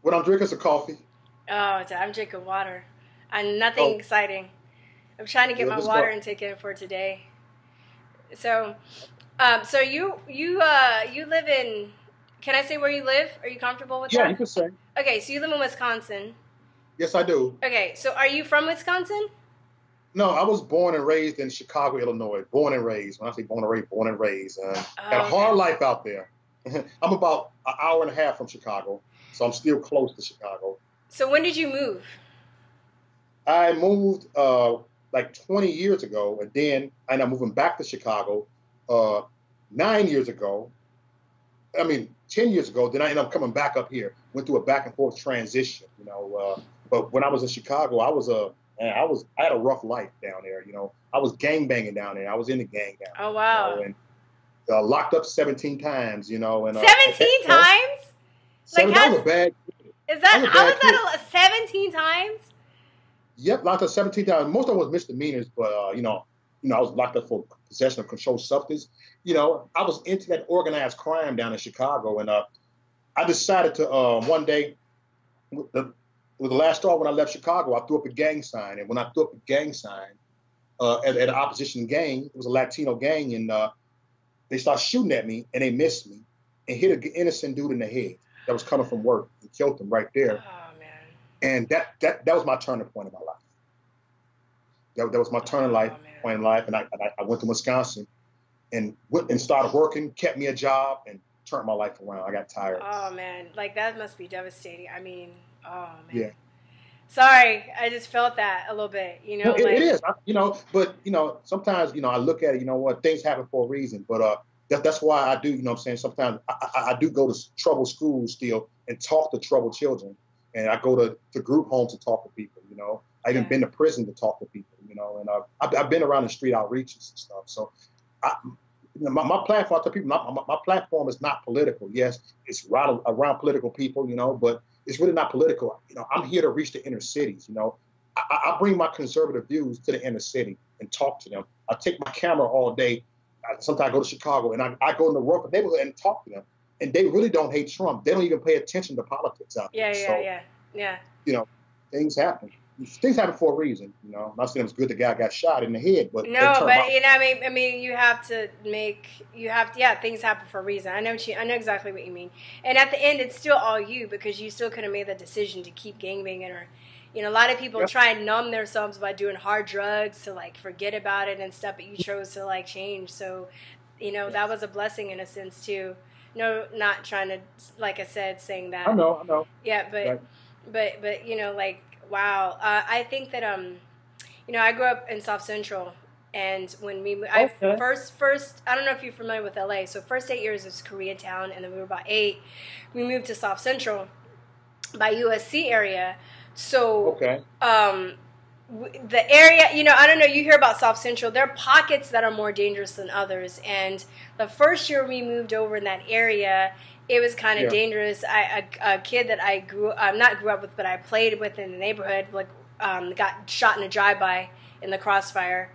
What I'm drinking is a coffee. Oh, I'm drinking water. And nothing exciting. I'm trying to get my water intake in for today. So, so you live in, can I say where you live? Are you comfortable with that? Yeah, you can say. Okay, so you live in Wisconsin. Yes, I do. Okay, so are you from Wisconsin? No, I was born and raised in Chicago, Illinois. Born and raised. When I say born and raised. Got a hard life out there. I'm about an hour and a half from Chicago, so I'm still close to Chicago. So when did you move? I moved like 20 years ago, and then I ended up moving back to Chicago 9 years ago. 10 years ago. Then I ended up coming back up here. Went through a back and forth transition, you know. But when I was in Chicago, I had a rough life down there. You know, I was gang banging down there. I was in the gang down there. Oh wow! You know, and locked up 17 times. You know, and 17 times. Like that was a bad. Is that how was that? 17 times. Yep, locked up 17 times. Most of them was misdemeanors, but you know, I was locked up for possession of controlled substance. You know, I was into that organized crime down in Chicago, and I decided to one day. With the last straw when I left Chicago, I threw up a gang sign. And when I threw up a gang sign at an opposition gang, it was a Latino gang, and they started shooting at me, and they missed me and hit an innocent dude in the head that was coming from work and killed him right there. Oh, man. And that was my turning point in my life. That was my turning point in life. And I went to Wisconsin and went and started working, kept me a job, and turned my life around. I got tired. Oh, man. Like, that must be devastating. I mean... Oh, man. Yeah. Sorry, I just felt that a little bit, you know. It is, you know, but, you know, sometimes, you know, I look at it, you know what, things happen for a reason. But that's why I do, you know what I'm saying, sometimes I do go to troubled schools still and talk to troubled children. And I go to group homes to talk to people, you know. I've even been to prison to talk to people, you know. And I've been around the street outreaches and stuff. So my platform, I tell people, my platform is not political. Yes, it's around political people, you know, but it's really not political. You know, I'm here to reach the inner cities. You know, I bring my conservative views to the inner city and talk to them. I take my camera all day. Sometimes I go to Chicago and I go in the rural neighborhood and talk to them. And they really don't hate Trump. They don't even pay attention to politics out there. Yeah. You know, things happen. Things happen for a reason, you know. I'm not saying it was good the guy got shot in the head, but no, but you know, I mean, you have to things happen for a reason. I know exactly what you mean. And at the end, it's still all you because you still could have made the decision to keep gangbanging, or, you know, a lot of people try and numb themselves by doing hard drugs to like forget about it and stuff, but you chose to like change. So, you know, that was a blessing in a sense too. No, not trying to, like I said, saying that. I know. Yeah, but you know, like. Wow. I think that, you know, I grew up in South Central, and when first, I don't know if you're familiar with LA, so first 8 years was Koreatown, and then we were about 8. We moved to South Central by USC area. So, the area, you know, I don't know, you hear about South Central, there are pockets that are more dangerous than others, and the first year we moved over in that area, it was kind of dangerous. A kid that I not grew up with, but I played with in the neighborhood, like, got shot in a drive-by in the crossfire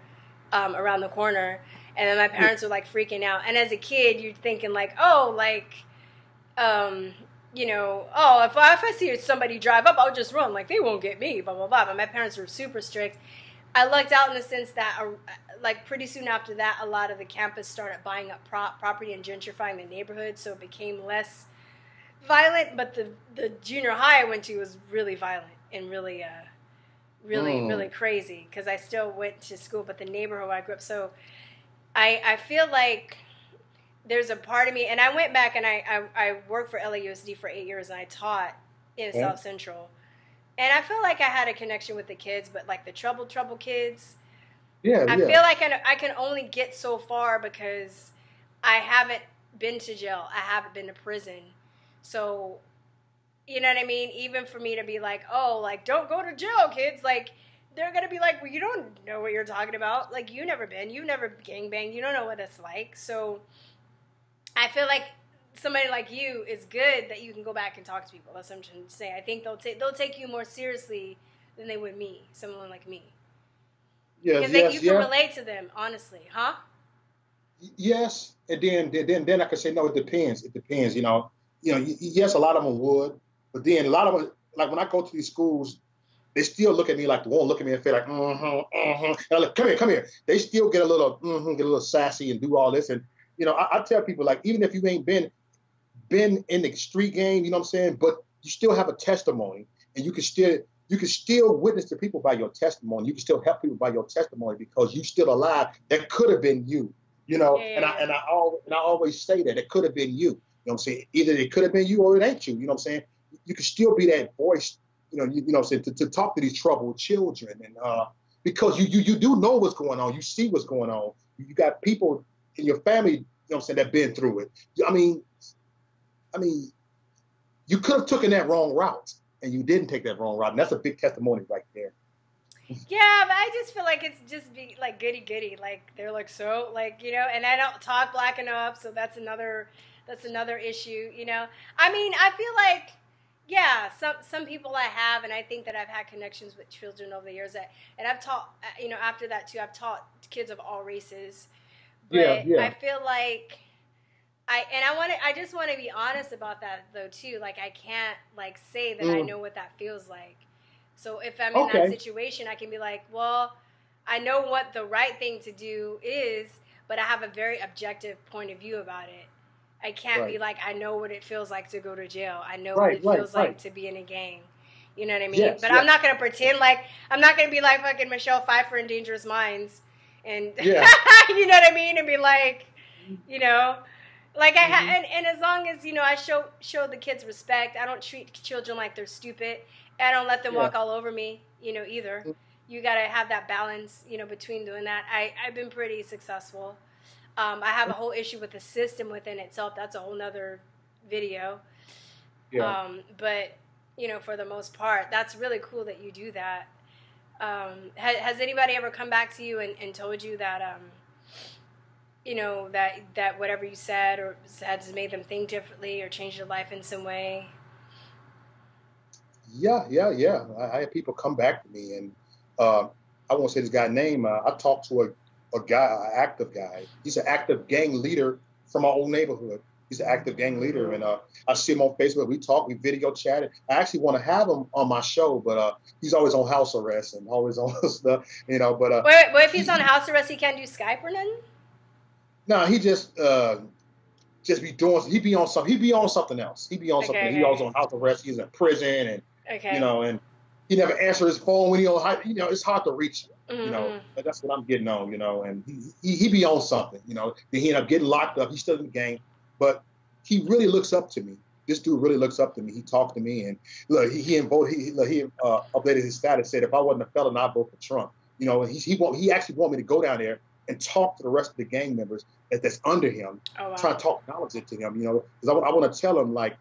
around the corner. And then my parents were, like, freaking out. And as a kid, you're thinking, like, oh, like, you know, oh, if I see somebody drive up, I'll just run. Like, they won't get me, blah, blah, blah. But my parents were super strict. I lucked out in the sense that, like, pretty soon after that, a lot of the campus started buying up property and gentrifying the neighborhood, so it became less violent. But the junior high I went to was really violent and really, really crazy, because I still went to school, but the neighborhood where I grew up. So I feel like there's a part of me, and I went back and I worked for LAUSD for 8 years, and I taught in South Central. And I feel like I had a connection with the kids, but like the troubled kids, I feel like I can only get so far because I haven't been to jail. I haven't been to prison. So, you know what I mean? Even for me to be like, oh, like, don't go to jail, kids. Like, they're going to be like, well, you don't know what you're talking about. Like, you've never gangbanged. You don't know what it's like. So I feel like somebody like you is good that you can go back and talk to people. That's what I'm trying to say. I think they'll take you more seriously than they would me, someone like me. Yes, because you can relate to them, honestly, huh? Yes, and then I can say no. It depends. It depends. Yes, a lot of them would, but then a lot of them, like when I go to these schools, they still look at me like they won't look at me and feel like, like, come here. They still get a little sassy and do all this, and I tell people, like, even if you ain't been in the street game, you know what I'm saying, but you still have a testimony, and you can still witness to people by your testimony. You can still help people by your testimony because you still alive. That could have been you, And I always say that it could have been you. You know what I'm saying? Either it could have been you or it ain't you. You know what I'm saying? You can still be that voice. You know what I'm saying, to talk to these troubled children, and because you do know what's going on. You see what's going on. You got people in your family, you know what I'm saying, that been through it. I mean, you could have taken that wrong route, and you didn't take that wrong route, and that's a big testimony right there. Yeah, but I just feel like it's just be like goody, like they're like, so, like, and I don't talk black enough, so that's another issue, I mean, I feel like, yeah, some people I have, and I think that I've had connections with children over the years, and I've taught, after that too, I've taught kids of all races, but I feel like I just want to be honest about that though too. Like, I can't like say that I know what that feels like. So if I'm in that situation, I can be like, well, I know what the right thing to do is, but I have a very objective point of view about it. I can't be like, I know what it feels like to go to jail. I know what it feels like to be in a gang. You know what I mean? Yes, but I'm not going to pretend like, I'm not going to be like fucking Michelle Pfeiffer in Dangerous Minds. And, you know what I mean? And be like, like and as long as, I show the kids respect, I don't treat children like they're stupid. I don't let them walk all over me, either. You got to have that balance, between doing that. I've been pretty successful. I have a whole issue with the system within itself. That's a whole nother video. Yeah. But, for the most part, that's really cool that you do that. Has anybody ever come back to you and told you that, that whatever you said or has made them think differently or changed their life in some way? Yeah. I had people come back to me, and I won't say this guy's name. I talked to a guy, an active guy. He's an active gang leader from our old neighborhood. He's an active gang leader, and I see him on Facebook. We talk, we video chatted. I actually want to have him on my show, but he's always on house arrest and always on stuff, But wait, if he's on house arrest, he can't do Skype or nothing? No, he just be doing. He be on something else. He be on something. He also on house arrest. He's in prison, and and he never answers his phone when he on. It's hard to reach him. But that's what I'm getting on. And he be on something. Then he end up getting locked up. He's still in the game, but he really looks up to me. This dude really looks up to me. He talked to me, and look, he updated his status. Said if I wasn't a felon, I'd vote for Trump. He actually want me to go down there and talk to the rest of the gang members that's under him, trying to talk knowledge into him, because I want to tell him, like,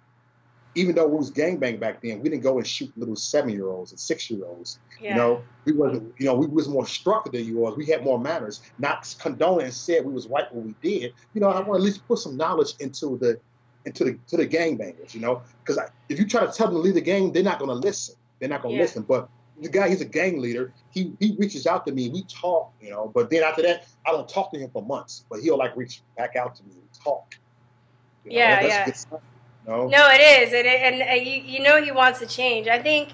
even though we was gangbang back then, we didn't go and shoot little 7-year-olds and 6-year-olds. We wasn't, we was more structured than you was. We had more manners, not condoning and said we was right what we did. I want to at least put some knowledge into the gangbangers, because if you try to tell them to leave the gang, they're not going to listen. They're not going to listen. But the guy, he's a gang leader. He reaches out to me. We talk, But then after that, I don't talk to him for months. But he'll like reach back out to me and talk. That's good. No, it is, and he wants to change. I think,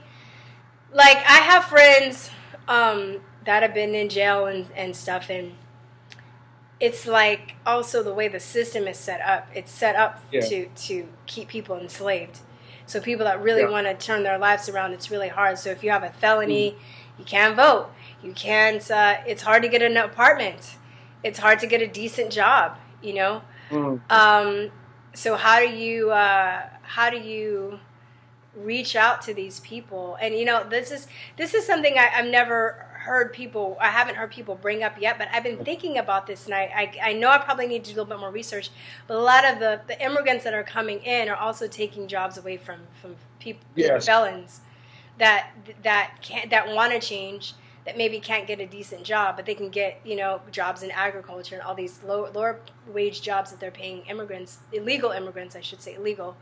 like, I have friends that have been in jail and stuff. And it's like also the way the system is set up. It's set up to keep people enslaved. So people that really want to turn their lives around, it's really hard. So if you have a felony, you can't vote. You can't. It's hard to get an apartment. It's hard to get a decent job. You know. So how do you reach out to these people? And you know, this is something I've never heard people. I haven't heard people bring up yet, but I've been thinking about this, and I know I probably need to do a little bit more research. But a lot of the immigrants that are coming in are also taking jobs away from people, felons that want to change, that maybe can't get a decent job, but they can get, you know, jobs in agriculture and all these lower wage jobs that they're paying immigrants, illegal immigrants, I should say, illegal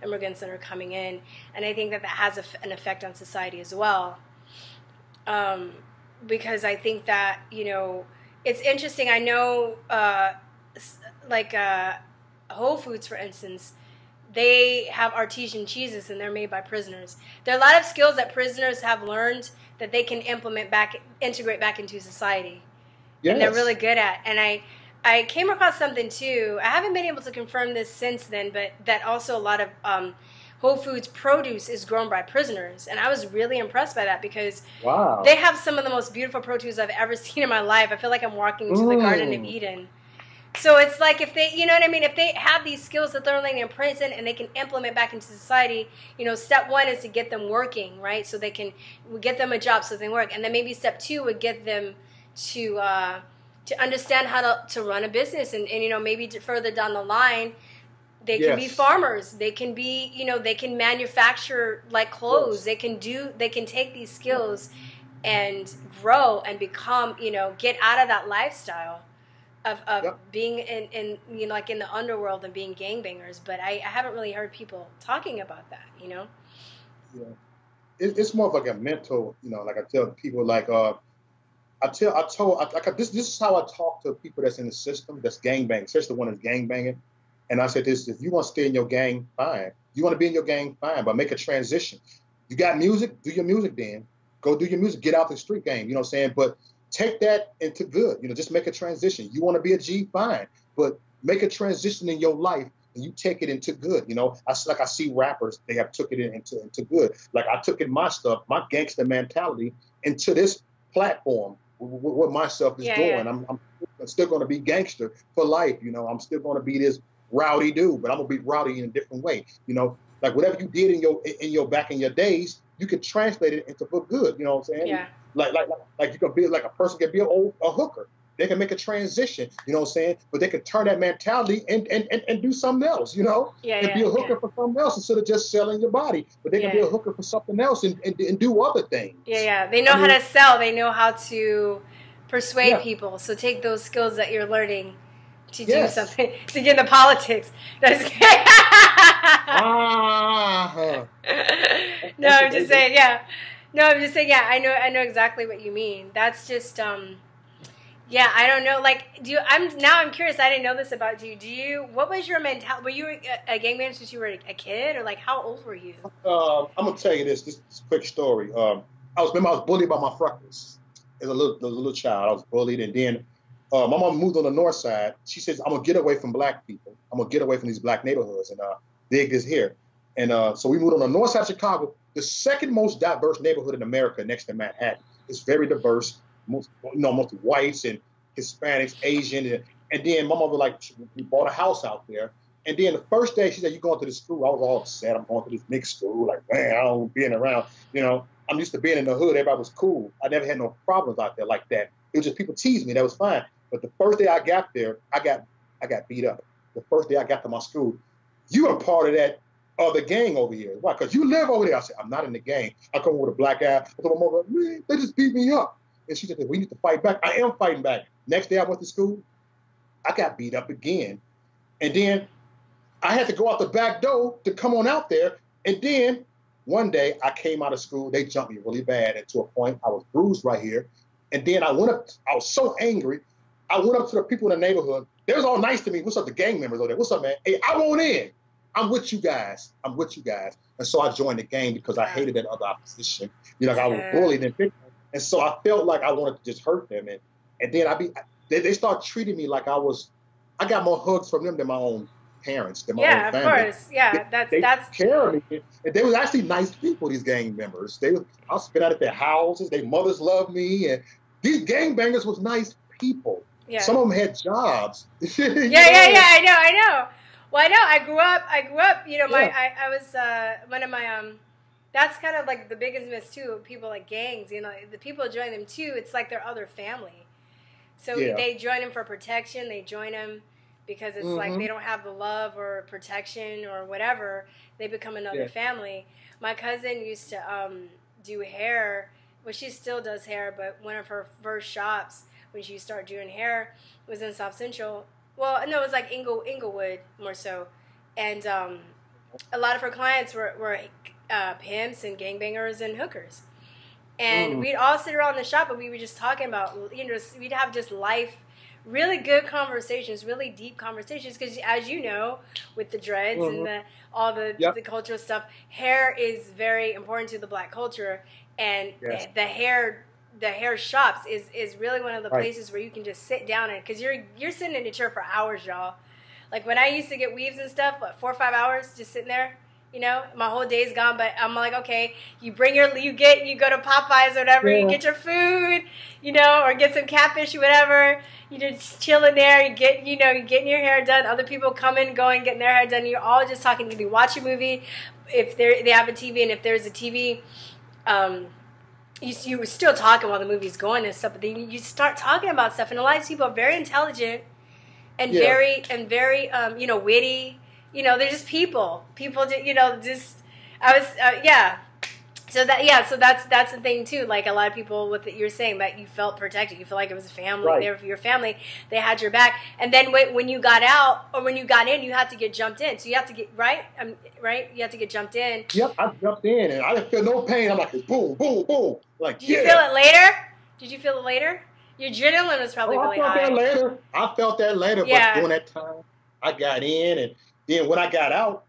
immigrants that are coming in. And I think that has an effect on society as well. Because I think that, you know, it's interesting. I know, Whole Foods, for instance, they have artesian cheeses and they're made by prisoners. There are a lot of skills that prisoners have learned that they can integrate back into society. Yes. And they're really good at. And I came across something too. I haven't been able to confirm this since then, but that also a lot of Whole Foods produce is grown by prisoners. And I was really impressed by that because they have some of the most beautiful produce I've ever seen in my life. I feel like I'm walking into the Garden of Eden. So it's like if they, you know what I mean, if they have these skills that they're learning in prison and they can implement back into society, you know, step one is to get them working, right? So they can get them a job so they can work. And then maybe step two would get them to understand how to run a business. And, you know, maybe further down the line, they can be farmers. They can be, you know, they can manufacture like clothes. They can take these skills and grow and become, you know, get out of that lifestyle of being in you know, like in the underworld and being gangbangers. But I haven't really heard people talking about that, you know? Yeah. It's more of like a mental, you know, like I tell people, like, this is how I talk to people that's in the system, that's gangbanging, especially the one that's gangbanging. And I said this: if you want to stay in your gang, fine. You want to be in your gang, fine, but make a transition. You got music, do your music then. Go do your music, get out the street game, you know what I'm saying? But take that into good, you know, just make a transition. You want to be a G, fine, but make a transition in your life and you take it into good, you know? I see rappers, they have took it into good. Like I took in my stuff, my gangster mentality into this platform, what my stuff is doing. I'm still going to be gangster for life, you know? I'm still going to be this rowdy dude, but I'm gonna be rowdy in a different way. You know, like whatever you did in your back in your days, you can translate it into for good. You know what I'm saying? Yeah. Like you can be like a person can be a hooker. They can make a transition. You know what I'm saying? But they can turn that mentality and do something else. You know? And be a hooker for something else instead of just selling your body. But they can be a hooker for something else and do other things. Yeah. They know how to sell. They know how to persuade people. So take those skills that you're learning to do something, to get into politics. No, I'm just saying, I know exactly what you mean. That's just, I don't know. Like, I'm curious. I didn't know this about you. What was your mentality? Were you a gangbanger since you were a kid, or like how old were you? I'm gonna tell you this is a quick story. I was bullied by my freckles as a little child. I was bullied, and then my mom moved on the north side. She says, I'm going to get away from black people. I'm going to get away from these black neighborhoods and dig this here. And so we moved on the north side of Chicago, the second most diverse neighborhood in America next to Manhattan. It's very diverse, mostly whites and Hispanics, Asian. And then my mother, we bought a house out there. And then the first day she said, you going to the school? I was all upset. I'm going to this mixed school. Like, man, I don't being around. You know, I'm used to being in the hood. Everybody was cool. I never had no problems out there like that. It was just people teased me. That was fine. But the first day I got there, I got beat up. The first day I got to my school, you are part of that other gang over here. Why? Because you live over there. I said, I'm not in the gang. I come with a black guy. I told my mother, man, they just beat me up. And she said, we need to fight back. I am fighting back. Next day I went to school, I got beat up again. And then I had to go out the back door to come on out there. And then one day I came out of school, they jumped me really bad. And to a point, I was bruised right here. And then I went up, I was so angry. I went up to the people in the neighborhood. They was all nice to me. What's up, the gang members over there? What's up, man? Hey, I want in. I'm with you guys. And so I joined the gang because I hated that other opposition. You know, like I was bullied and picked on. And so I felt like I wanted to just hurt them. And then they start treating me like I got more hugs from them than my own parents, than my own family. Of course. Yeah, they that's care of me. And they were actually nice people, these gang members. I'll spend out at their houses. Their mothers loved me. And these gangbangers was nice people. Yeah. Some of them had jobs. Yeah, I know. Well, I know. I grew up, you know, I was, one of my, that's kind of like the biggest myth too. People like gangs, you know, the people join them too. It's like their other family. So they join them for protection. They join them because it's like they don't have the love or protection or whatever. They become another family. My cousin used to do hair. Well, she still does hair, but one of her first shops when she started doing hair was in South Central. Well, no, it was like Inglewood more so. And a lot of her clients were pimps and gangbangers and hookers. And we'd all sit around the shop and we were just talking about, you know, we'd have just life, really good conversations, really deep conversations. Because as you know, with the dreads and all the cultural stuff, hair is very important to the Black culture. And the hair shops is really one of the places where you can just sit down and, because you're sitting in a chair for hours, y'all. Like when I used to get weaves and stuff, 4 or 5 hours just sitting there. You know, my whole day's gone, but I'm like, okay, you go to Popeyes or whatever, you get your food, you know, or get some catfish or whatever. You just chilling there, you're getting your hair done. Other people come and go and getting their hair done. You're all just talking. You watch a movie if they have a TV, and if there's a TV, you were still talking while the movie's going and stuff. But then you start talking about stuff, and a lot of people are very intelligent and very you know, witty. You know, they're just people. People, you know, just So that's the thing too. Like a lot of people with you're saying that you felt protected. You feel like it was a family there for your family. They had your back. And then when you got out or when you got in, you had to get jumped in. So you have to get right. You have to get jumped in. Yep, I jumped in and I didn't feel no pain. I'm like boom, boom, boom. Like Did you feel it later? Did you feel it later? Your adrenaline was probably really high. I felt that later. But during that time, I got in and. Then when I got out,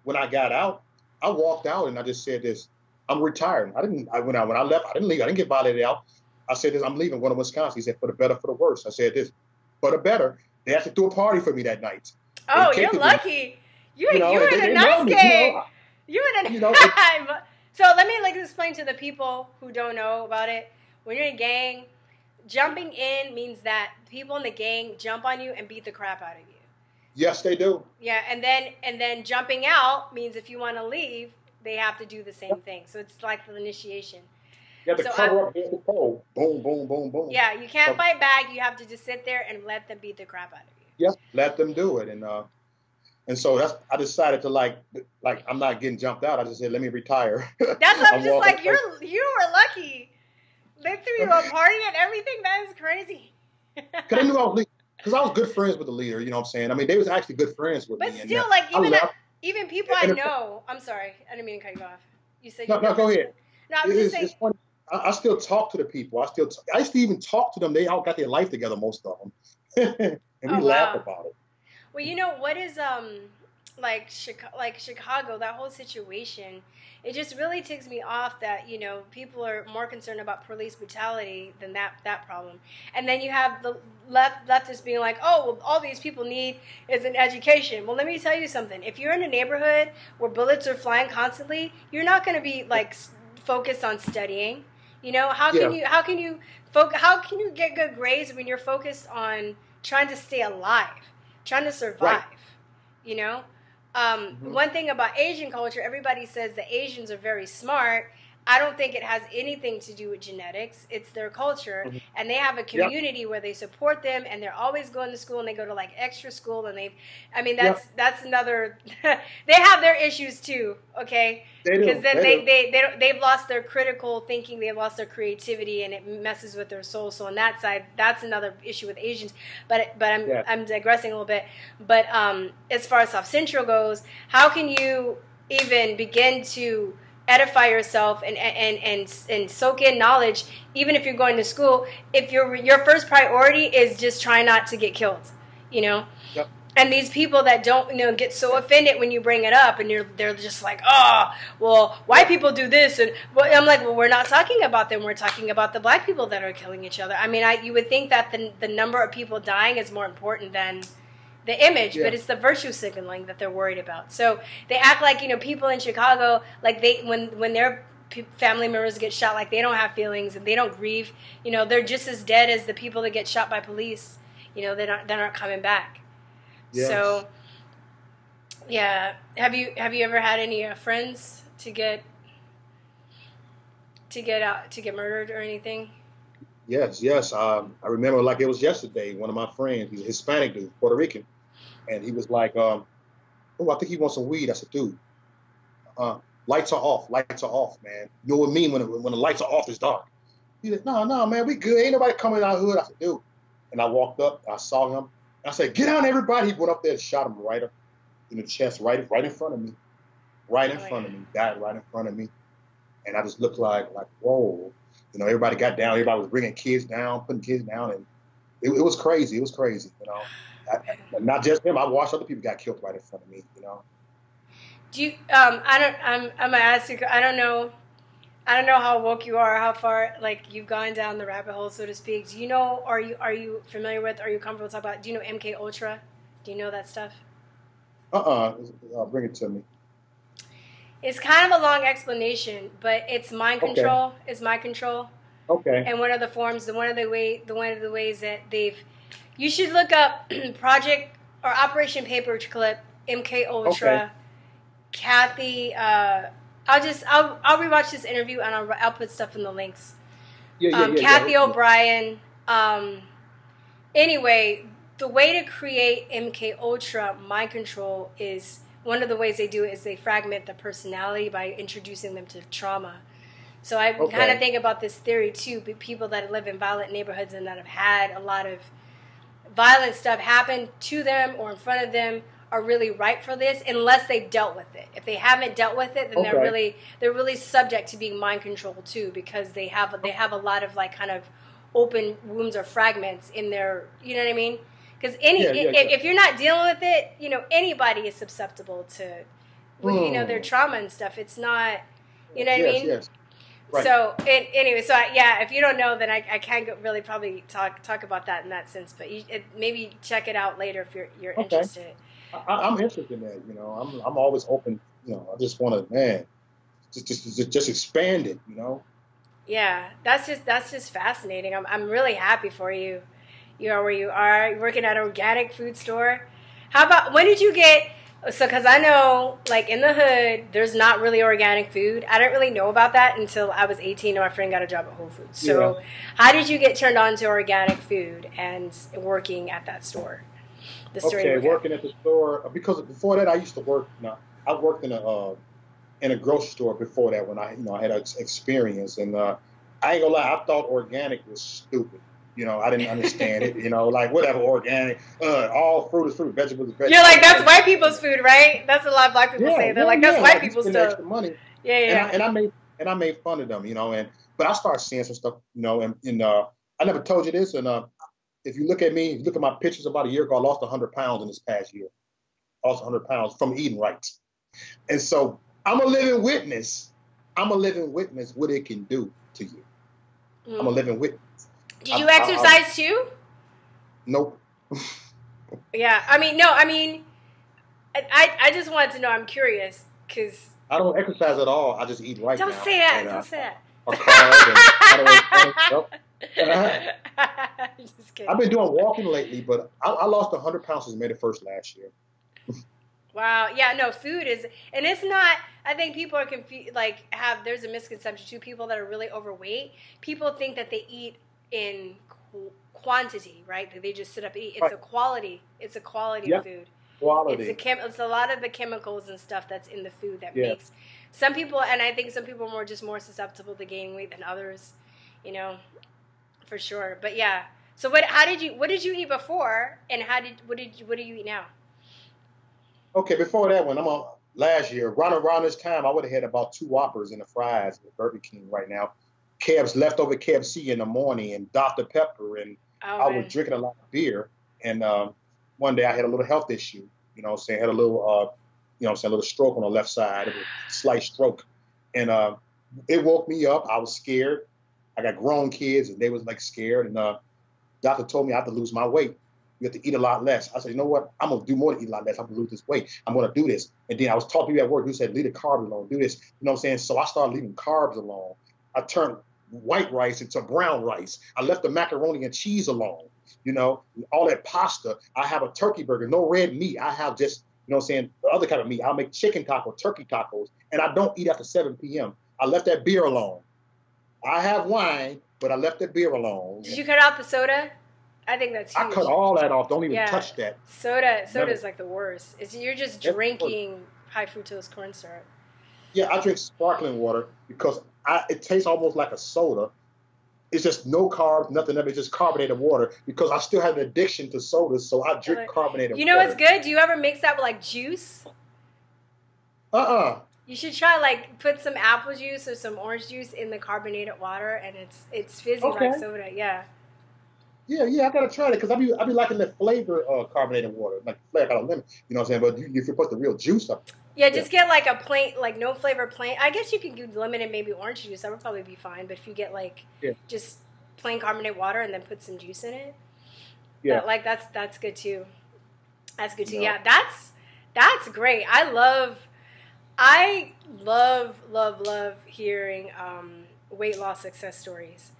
I walked out and I just said this: I'm retired. When I left, I didn't leave. I didn't get violated out. I said this: I'm leaving. Going to Wisconsin. He said, for the better, for the worse. I said this: for the better. They actually threw a party for me that night. Oh, you're lucky. You were in a nice game. You were in a So let me explain to the people who don't know about it. When you're in a gang, jumping in means that people in the gang jump on you and beat the crap out of you. Yes, they do. Yeah, and then jumping out means if you want to leave, they have to do the same thing. So it's like the initiation. You have to cover up the pole. Boom, boom, boom, boom. Yeah, you can't fight back. You have to just sit there and let them beat the crap out of you. Yeah, let them do it. And so I decided to I'm not getting jumped out. I just said, let me retire. That's what I'm just like, you were lucky. They threw you a party and everything. That is crazy. Because I knew I was leaving. Because I was good friends with the leader, you know what I'm saying? I mean, they was actually good friends with me. But still, even people I know, I'm sorry, I didn't mean to cut you off. You said no, go ahead. No, I'm just saying. It's funny. I still talk to the people. I used to even talk to them. They all got their life together, most of them. And we laugh about it. Well, you know, what is, Chicago, that whole situation, it just really ticks me off that, you know, people are more concerned about police brutality than that problem. And then you have the leftists being like, oh, well, all these people need is an education. Well, let me tell you something. If you're in a neighborhood where bullets are flying constantly, you're not going to be focused on studying. You know, how can you get good grades when you're focused on trying to stay alive, trying to survive? You know? One thing about Asian culture, everybody says the Asians are very smart. I don't think it has anything to do with genetics. It's their culture. And they have a community where they support them, and they're always going to school, and they go to extra school, and that's another they have their issues too, okay? Because then they've lost their critical thinking, they've lost their creativity, and it messes with their soul. So on that side, that's another issue with Asians. But I'm digressing a little bit. But as far as South Central goes, how can you even begin to edify yourself and soak in knowledge, even if you're going to school, if your first priority is just trying not to get killed, you know? And these people that don't, get so offended when you bring it up, and they're just like, oh, well, white people do this, and I'm like, well, we're not talking about them. We're talking about the black people that are killing each other. I mean, you would think that the number of people dying is more important than the image, but it's the virtue signaling that they're worried about. So they act like, people in Chicago, like when their family members get shot, like they don't have feelings and they don't grieve. They're just as dead as the people that get shot by police. They're not coming back. Yes. So, yeah. Have you ever had any friends to get murdered or anything? Yes. I remember like it was yesterday. One of my friends, he's a Hispanic dude, Puerto Rican, and he was like, "Oh, I think he wants some weed." I said, "Dude, lights are off. Lights are off, man. You know what I mean when the lights are off, it's dark." He said, "No, man, we good. Ain't nobody coming in our hood." I said, "Dude," and I walked up. I saw him. I said, "Get down, everybody!" He went up there and shot him right up in the chest, right in front of me, died right in front of me, and I just looked like whoa, everybody got down, everybody was bringing kids down, putting kids down, and it was crazy. It was crazy, not just him. I watched other people got killed right in front of me, Do you? I'm gonna ask you. I don't know how woke you are, how far you've gone down the rabbit hole, so to speak. Do you know? Are you familiar with? Are you comfortable talking about? Do you know MKUltra? Do you know that stuff? Bring it to me. It's kind of a long explanation, but it's mind control. Okay. It's mind control. Okay. And one of the forms, one of the ways that you should look up Project or Operation Paperclip, MKUltra, okay. Kathy. I'll rewatch this interview and I'll put stuff in the links. Kathy O'Brien. Anyway, the way to create MKUltra mind control is one of the ways they do it is they fragment the personality by introducing them to trauma. So I kind of think about this theory too. People that live in violent neighborhoods and that have had a lot of violent stuff happen to them or in front of them are really ripe for this unless they've dealt with it. If they haven't dealt with it, then they're really subject to being mind controlled too, because they have a lot of kind of open wounds or fragments in their, you know what I mean? Because if you're not dealing with it, anybody is susceptible to their trauma and stuff. It's not, you know what I mean? Yes. Right. So anyway, if you don't know, then I can't really probably talk about that in that sense. But maybe check it out later if you're interested. I'm interested in that. I'm always open. I just want to, just expand it. Yeah, that's just fascinating. I'm really happy for you. You are where you are. You're working at an organic food store. How about when did you get? So, because I know, in the hood, there's not really organic food. I didn't really know about that until I was 18 and my friend got a job at Whole Foods. So, How did you get turned on to organic food and working at that store? Working at the store, because before that I used to work. I worked in a grocery store before that when I had an experience, and I ain't gonna lie, I thought organic was stupid. I didn't understand it. Whatever, organic, all fruit is fruit, vegetables is vegetables. You're like, that's white people's food, right? That's a lot of black people say. They're that's white people's stuff. Extra money. Yeah. And I made fun of them, but I started seeing some stuff, and I never told you this, and if you look at me, look at my pictures about a year ago, I lost 100 pounds in this past year. I lost 100 pounds from eating right. And so I'm a living witness what it can do to you. I'm a living witness. Did you exercise too? Nope. Yeah, I just wanted to know. I'm curious because I don't exercise at all. I just eat right now. Don't say that. Don't say that. Just kidding. I've been doing walking lately, but I lost 100 pounds since May the 1st last year. Wow. Yeah, no, food is, and it's not, I think people are confused, there's a misconception too. People that are really overweight, people think that they eat in quantity, right? That they just sit up and eat. It's a quality. It's a quality of food. Quality. It's a lot of the chemicals and stuff that's in the food that makes some people, and I think some people are more susceptible to gaining weight than others, for sure. But yeah. So what did you eat before, and what do you eat now? Okay, before that one, last year, around this time, I would have had about 2 Whoppers and the fries at Burger King right now. Leftover KFC in the morning and Dr. Pepper, and I was drinking a lot of beer, and one day I had a little health issue. You know what I'm saying? Had a little, you know what I'm saying, a little stroke on the left side, a slight stroke. And it woke me up. I was scared. I got grown kids, and they was like scared. And doctor told me I have to lose my weight. You have to eat a lot less. I said, you know what? I'm going to do more than eat a lot less. I'm going to lose this weight. I'm going to do this. And then I was talking to you at work. You said, leave the carbs alone. Do this. You know what I'm saying? So I started leaving carbs alone. I turned white rice into brown rice. I left the macaroni and cheese alone. You know, all that pasta. I have a turkey burger, no red meat. I have just, you know what I'm saying, the other kind of meat. I'll make chicken tacos, turkey tacos. And I don't eat after 7 p.m. I left that beer alone. I have wine, but I left that beer alone. Did you cut out the soda? I think that's huge. I cut all that off. Don't even touch that. Soda is like the worst. You're just drinking high fructose corn syrup. Yeah, I drink sparkling water because it tastes almost like a soda. It's just no carbs, nothing of it, just carbonated water because I still have an addiction to sodas, so I drink carbonated water. You know what's good? Do you ever mix that with like juice? You should try like put some apple juice or some orange juice in the carbonated water, and it's fizzy like soda. Yeah. Yeah, I gotta try it because I be liking the flavor of carbonated water, like flavor out of lemon. You know what I'm saying? But if you put the real juice up. Yeah, just get like a plain, like no flavor plain. I guess you can do lemon and maybe orange juice. That would probably be fine. But if you get like just plain carbonated water and then put some juice in it, that's good too. That's good too. Yeah, that's great. I love hearing weight loss success stories.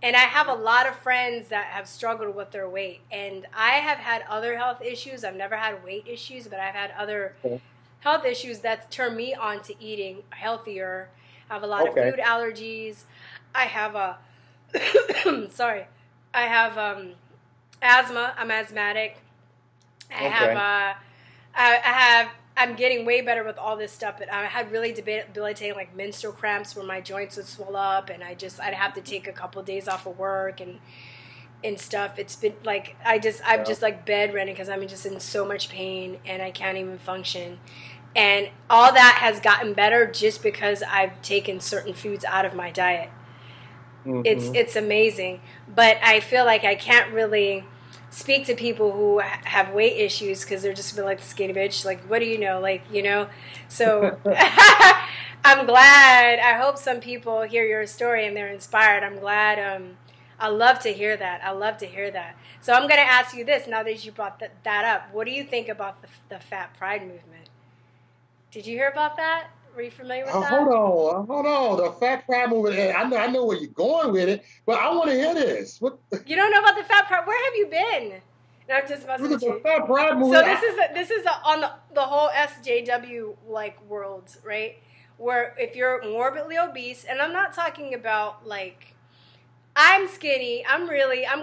And I have a lot of friends that have struggled with their weight. And I have had other health issues. I've never had weight issues, but I've had other health issues that turn me on to eating healthier. I have a lot of food allergies. I have asthma. I'm asthmatic. I'm getting way better with all this stuff, but I had really debilitating like menstrual cramps where my joints would swell up, and I'd have to take a couple of days off of work and stuff. It's been like I'm just like bedridden because I'm just in so much pain and I can't even function. And all that has gotten better just because I've taken certain foods out of my diet. Mm-hmm. It's amazing, but I feel like I can't really speak to people who have weight issues because they're just like skinny bitch. Like, what do you know? Like, you know. So I'm glad. I hope some people hear your story and they're inspired. I'm glad. I love to hear that. So I'm going to ask you this now that you brought that up. What do you think about the Fat Pride movement? Did you hear about that? Were you familiar with that? Hold on. The Fat Pride movement. I know where you're going with it, but I want to hear this. You don't know about the Fat Pride? Where have you been? No, I'm just messing with you. The Fat Pride movement. So this is on the whole SJW like world, right? Where if you're morbidly obese, and I'm not talking about like I'm skinny, I'm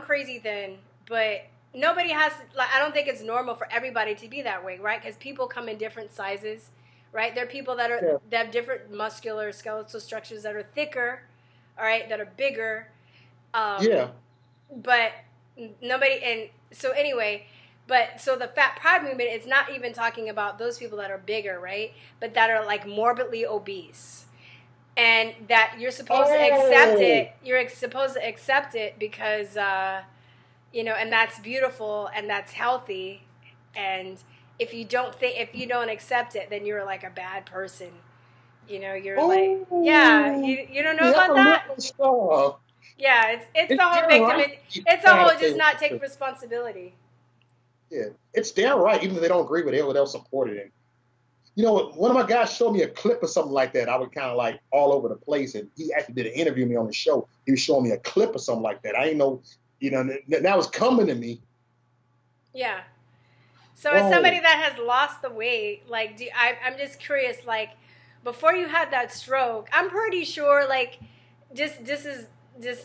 crazy thin, but nobody has. Like, I don't think it's normal for everybody to be that way, right? Because people come in different sizes. Right, there are people that have different muscular skeletal structures that are thicker, all right, that are bigger. But nobody, and so anyway, so the Fat Pride movement is not even talking about those people that are bigger, right? But that are like morbidly obese, and that you're supposed to accept it. You're supposed to accept it because, and that's beautiful and that's healthy, and if you don't accept it, then you're like a bad person. You know, you're you don't know about that? Stuff. Yeah, it's the whole victim. Right. It's a whole just not take responsibility. Yeah, it's damn right. Even if they don't agree with it, they'll support it. And, you know, one of my guys showed me a clip or something like that. I was kind of like all over the place, and he actually did an interview with me on the show. He was showing me a clip or something like that. I didn't know, that was coming to me. Yeah. So as somebody that has lost the weight, like, I'm just curious, like, before you had that stroke, I'm pretty sure, like,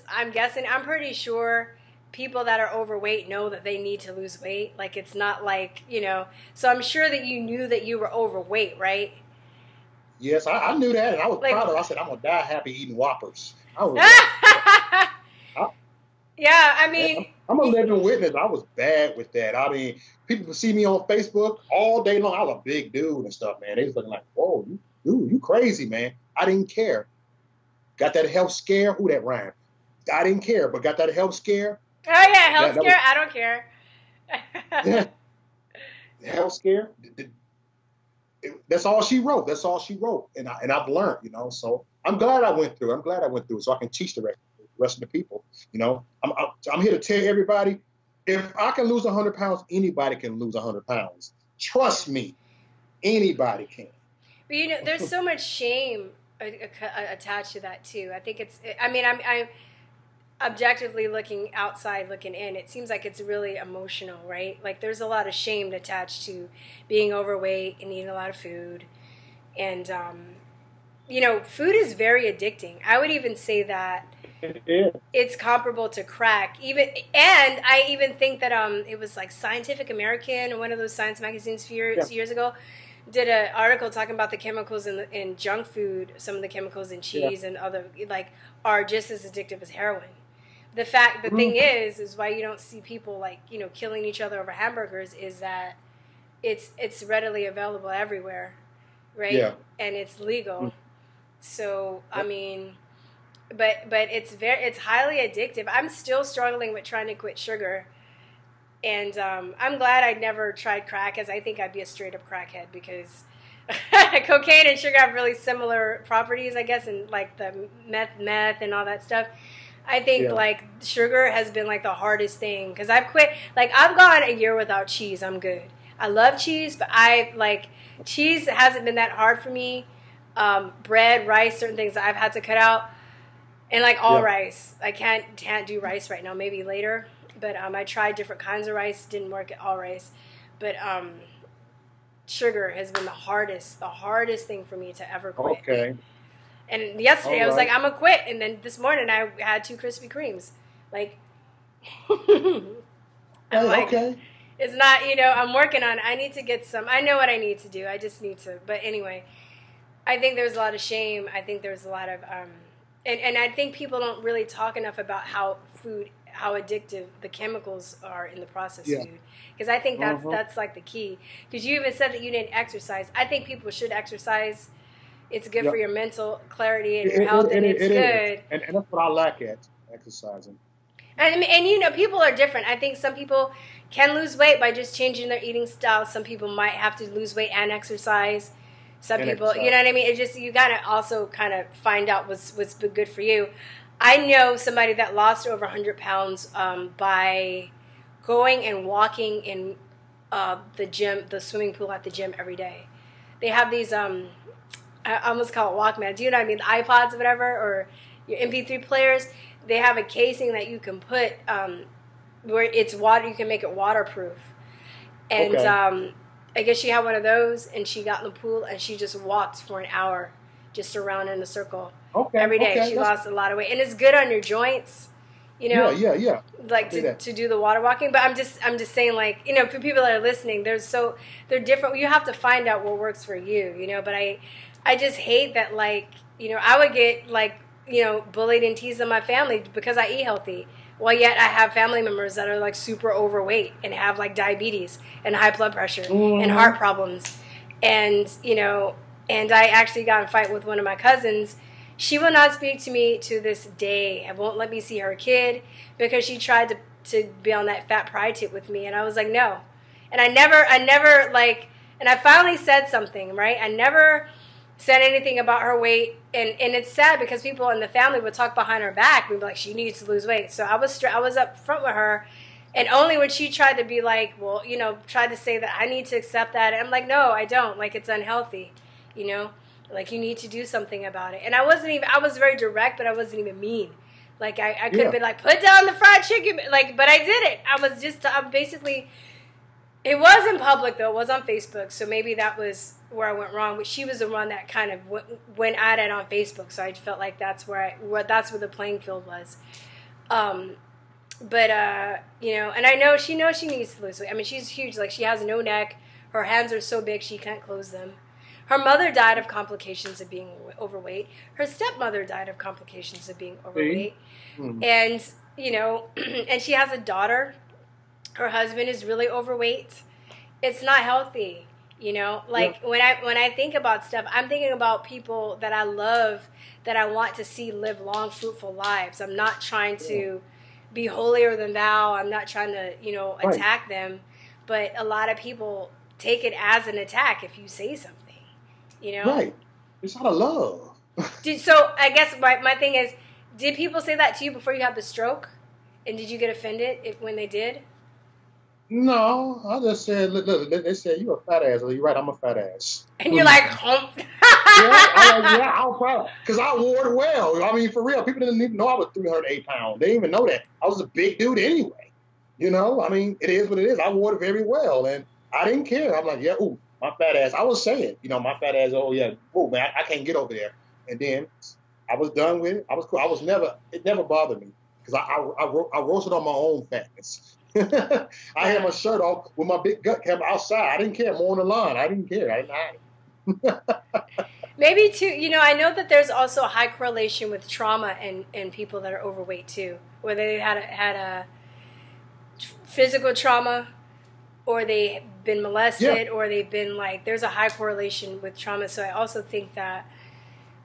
I'm guessing, I'm pretty sure people that are overweight know that they need to lose weight. Like, it's not like, so I'm sure that you knew that you were overweight, right? Yes, I knew that, and I was proud of it. I said, I'm going to die happy eating Whoppers. Yeah, I mean, I'm a living witness. I was bad with that. I mean, people would see me on Facebook all day long. I was a big dude and stuff, man. They was looking like, whoa, you crazy, man. I didn't care. Got that health scare? Ooh, that rhyme. I didn't care, but got that health scare? Oh, yeah, health scare? I don't care. health scare. That's all she wrote. That's all she wrote, and I've learned, you know. So I'm glad I went through. I'm glad I went through it, so I can teach the rest of the people. You know, I'm here to tell everybody, if I can lose 100 pounds, anybody can lose 100 pounds. Trust me, anybody can. But you know, there's so much shame attached to that too. I think it's. I mean, I'm objectively looking outside, looking in. It seems like it's really emotional, right? Like there's a lot of shame attached to being overweight and eating a lot of food, and you know, food is very addicting. I would even say that it's comparable to crack. And I even think that it was like Scientific American, one of those science magazines years ago, did an article talking about the chemicals in junk food. Some of the chemicals in cheese and other are just as addictive as heroin. The thing is why you don't see people like, you know, killing each other over hamburgers is that it's readily available everywhere, right? Yeah. And it's legal. So I mean, but it's highly addictive. I'm still struggling with trying to quit sugar, and I'm glad I never tried crack, as I think I'd be a straight up crackhead, because cocaine and sugar have really similar properties, I guess, and like the meth and all that stuff. I think like sugar has been like the hardest thing, because I've quit. Like I've gone a year without cheese. I'm good. I love cheese, but cheese hasn't been that hard for me. Bread, rice, certain things I've had to cut out, and like all rice. I can't do rice right now. Maybe later. But I tried different kinds of rice. Didn't work at all rice. But sugar has been the hardest thing for me to ever quit. Okay. And yesterday I was like, I'm gonna quit, and then this morning I had 2 Krispy Kremes. Like, I'm like, okay. It's not, you know, I'm working on it. I need to get some. I know what I need to do. I just need to. But anyway, I think there's a lot of shame. I think there's a lot of, and I think people don't really talk enough about how addictive the chemicals are in the processed food. Because I think that's like the key. Because you even said that you didn't exercise. I think people should exercise. It's good for your mental clarity and your health, and it's good. And that's what I lack at, exercising. And you know, people are different. I think some people can lose weight by just changing their eating style. Some people might have to lose weight and exercise. Some people, you know what I mean? It's just, you got to also kind of find out what's good for you. I know somebody that lost over 100 pounds by going and walking in the gym, the swimming pool at the gym every day. They have these, I almost call it Walkman. Do you know what I mean? The iPods or whatever, or your MP3 players. They have a casing that you can put where it's water. You can make it waterproof. And I guess she had one of those, and she got in the pool, and she just walked for an hour, just around in a circle every day. She lost a lot of weight, and it's good on your joints, you know. Yeah. Like to do the water walking. But I'm just saying, like, you know, for people that are listening, they're different. You have to find out what works for you, you know. But I just hate that, like, you know, I would get like, you know, bullied and teased in my family because I eat healthy. Well, yet I have family members that are like super overweight and have like diabetes and high blood pressure and heart problems. And, you know, and I actually got in a fight with one of my cousins. She will not speak to me to this day and won't let me see her kid because she tried to be on that fat pride tip with me. And I was like, no. And I never like, and I finally said something, right? I never said anything about her weight, and it's sad because people in the family would talk behind her back. We'd be like, she needs to lose weight. So I was up front with her, and only when she tried to be like, well, you know, tried to say that I need to accept that, and I'm like, no, I don't. Like, it's unhealthy, you know. Like, you need to do something about it. And I was very direct, but I wasn't even mean. Like, I could have been like, put down the fried chicken, like, but I didn't. I'm basically. It was in public, though. It was on Facebook, so maybe that was where I went wrong. But she was the one that kind of went at it on Facebook, so I felt like that's where the playing field was. But you know, and I know she knows she needs to lose weight. I mean, she's huge. Like, she has no neck. Her hands are so big she can't close them. Her mother died of complications of being overweight. Her stepmother died of complications of being overweight. And, you know, and she has a daughter. Her husband is really overweight. It's not healthy, you know. Like, when I think about stuff, I'm thinking about people that I love, that I want to see live long, fruitful lives. I'm not trying to be holier than thou. I'm not trying to, you know, attack them. But a lot of people take it as an attack if you say something, you know? Right. It's out of love. So I guess my thing is, did people say that to you before you had the stroke? And did you get offended when they did? No, I just said, look, they said, you a fat ass. You're right, I'm a fat ass. And you're like, hump. I'm proud. Because I wore it well. I mean, for real, people didn't even know I was 308 pounds. They didn't even know that. I was a big dude anyway. You know, I mean, it is what it is. I wore it very well, and I didn't care. I'm like, yeah, ooh, my fat ass. I was saying, you know, my fat ass, oh, yeah, oh, man, I can't get over there. And then I was done with it. I was cool. It never bothered me because I roasted on my own fatness. I had my shirt off with my big gut came outside. I didn't care. More on the line. I didn't care. I didn't hide it. Maybe too, you know, I know that there's also a high correlation with trauma and people that are overweight too, whether they had a physical trauma or they've been molested or they've been like, there's a high correlation with trauma. So I also think that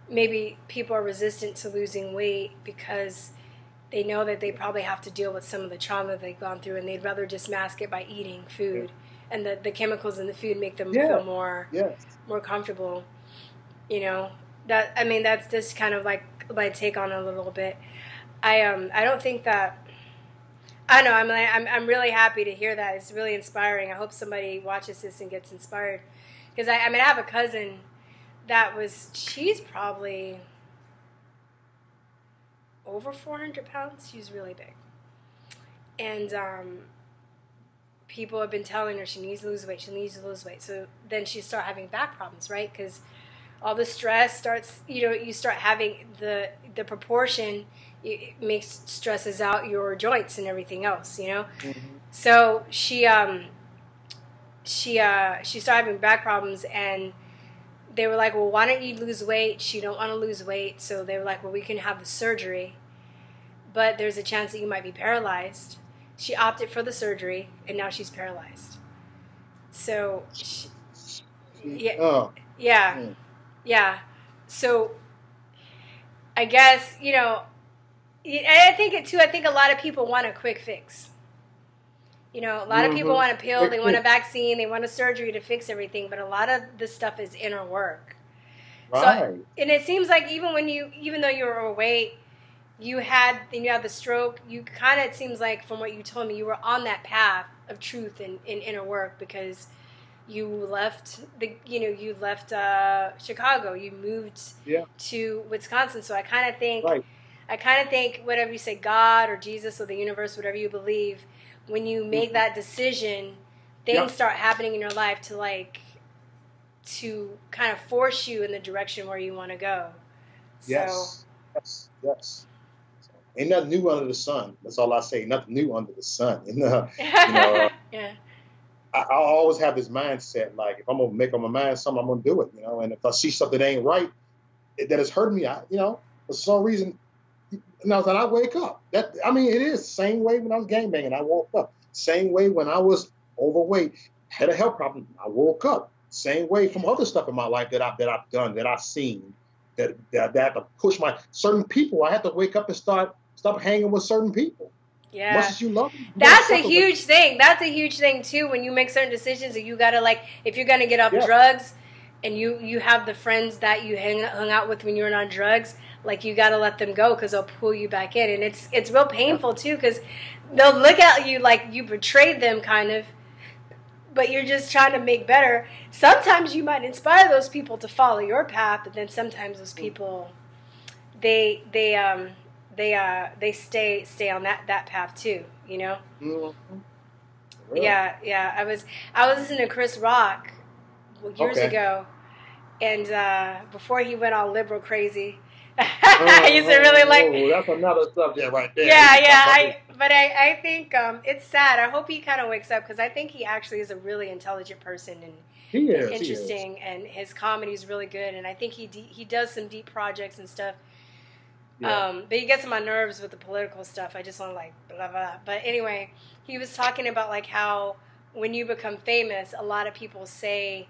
maybe people are resistant to losing weight because they know that they probably have to deal with some of the trauma they've gone through, and they'd rather just mask it by eating food. And the chemicals in the food make them feel more comfortable. You know, that's just kind of like my take on it a little bit. I don't think that, I don't know, I'm really happy to hear that. It's really inspiring. I hope somebody watches this and gets inspired. Because I have a cousin she's probably over 400 pounds. She's really big. And people have been telling her she needs to lose weight. So then she started having back problems, right? Because all the stress starts, you start having the proportion, it makes stresses out your joints and everything else, Mm-hmm. So she started having back problems, and they were like, well, why don't you lose weight? She don't want to lose weight. So they were like, well, we can have the surgery, but there's a chance that you might be paralyzed. She opted for the surgery, and now she's paralyzed. So, yeah. So I guess, I think a lot of people want a quick fix. A lot of people want a pill, they want a vaccine, they want a surgery to fix everything, but a lot of this stuff is inner work. Right. So, and it seems like even though you were overweight, you had the stroke, it seems like from what you told me, you were on that path of truth and inner work because you left Chicago, you moved to Wisconsin. So I kind of think whatever you say, God or Jesus or the universe, whatever you believe, when you make that decision, things start happening in your life to kind of force you in the direction where you want to go. Yes. Ain't nothing new under the sun. That's all I say. Nothing new under the sun. I always have this mindset, like if I'm gonna make up my mind something, I'm gonna do it. And if I see something that ain't right, that is hurting me, for some reason. Now that I wake up, it is the same way when I was gangbanging. I woke up. Same way when I was overweight, had a health problem. I woke up. Same way from other stuff in my life that I've done, that I've seen, that I have to push certain people. I have to wake up and stop hanging with certain people. Yeah, much as you love them. That's a huge thing. That's a huge thing too. When you make certain decisions, that you gotta if you're gonna get off drugs, and you have the friends that you hung out with when you were on drugs. You got to let them go because they'll pull you back in. And it's real painful, too, because they'll look at you like you betrayed them, kind of, but you're just trying to make better. Sometimes you might inspire those people to follow your path, but then sometimes those people, they stay on that path, too, Mm-hmm. Really? Yeah. I was listening to Chris Rock years ago, and before he went all liberal crazy, I used to really that's another subject right there. Yeah. I think it's sad. I hope he kind of wakes up because I think he actually is a really intelligent person and interesting, and his comedy is really good. And I think he does some deep projects and stuff. Yeah. But he gets on my nerves with the political stuff. I just want blah blah. But anyway, he was talking about how when you become famous, a lot of people say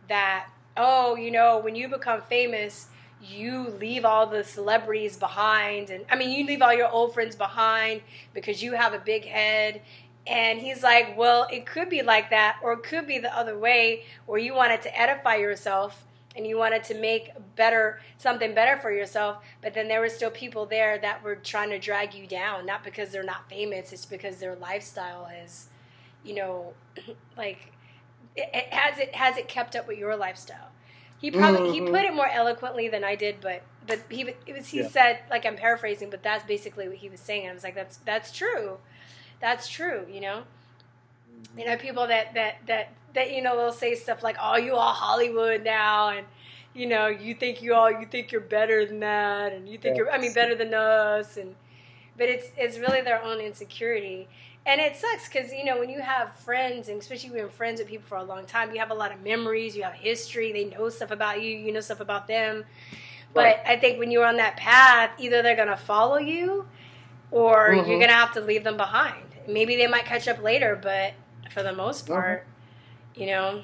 that when you become famous, you leave all the celebrities behind, and you leave all your old friends behind because you have a big head And he's like, well, it could be like that, or it could be the other way, where you wanted to edify yourself and you wanted to make something better for yourself, but then there were still people there that were trying to drag you down, not because they're not famous, it's because their lifestyle is, you know, like, has it kept up with your lifestyle? He probably he put it more eloquently than I did, but he said, like, I'm paraphrasing, but that's basically what he was saying. And I was like, that's true. That's true, you know. You know, people that you know, they'll say stuff like, "Oh, you all Hollywood now," and you know, you think you're better than that, and you think you're better than us, but it's really their own insecurity, and it sucks because, you know, when you have friends, and especially when you're friends with people for a long time, you have a lot of memories, you have history, they know stuff about you, you know stuff about them, but I think when you're on that path, either they're gonna follow you, or you're gonna have to leave them behind. Maybe they might catch up later, but for the most part, you know,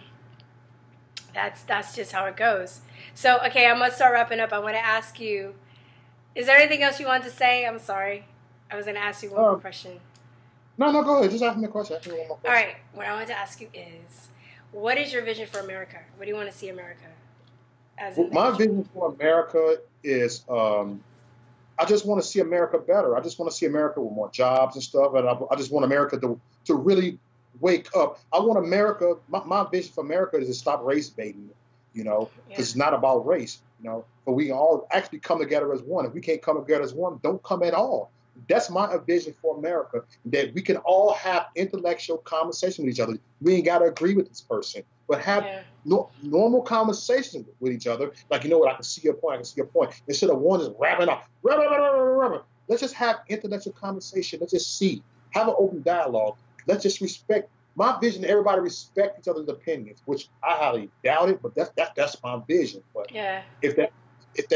that's just how it goes. So, okay, I'm going to start wrapping up. I want to ask you, is there anything else you want to say? I'm sorry. I was going to ask you one more question. No, go ahead. Just ask me a question. One more question. All right. What I want to ask you is, what is your vision for America? What do you want to see America as? My vision for America is... I just want to see America better. I just want to see America with more jobs and stuff. And I just want America to really wake up. I want America, my vision for America is to stop race baiting, you know, because it's not about race, you know, but we all actually come together as one. If we can't come together as one, don't come at all. That's my vision for America, that we can all have intellectual conversation with each other. We ain't got to agree with this person, but have normal conversation with each other. Like, you know what, I can see your point, Instead of one just rapping up, let's just have intellectual conversation. Let's just see. Have an open dialogue. Let's just respect. My vision, everybody respect each other's opinions, which I highly doubt it, but that's my vision. But if that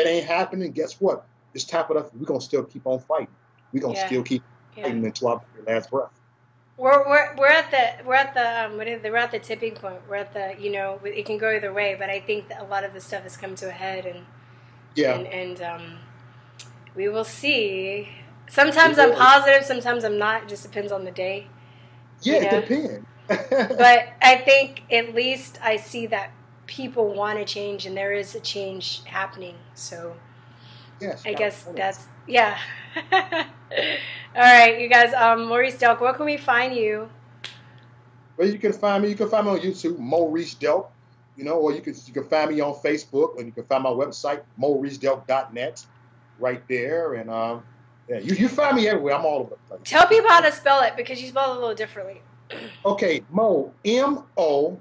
ain't happening, guess what? It's time for us. We're going to still keep on fighting. We're gonna still keep fighting until our last breath. We're at the tipping point. We're at the, you know, it can go either way, but I think that a lot of the stuff has come to a head, and we will see. Sometimes I'm positive, sometimes I'm not. It just depends on the day. Yeah, you know? It depends. But I think at least I see that people want to change, and there is a change happening. So I guess that's All right, you guys. Reese Delk, where can we find you? Well, you can find me on YouTube, Reese Delk. You know, or you can find me on Facebook, and you can find my website, moreesedelk.net, right there. And you find me everywhere. I'm all over the place. Tell people how to spell it, because you spell it a little differently. Okay, Mo, MOREESEDELK,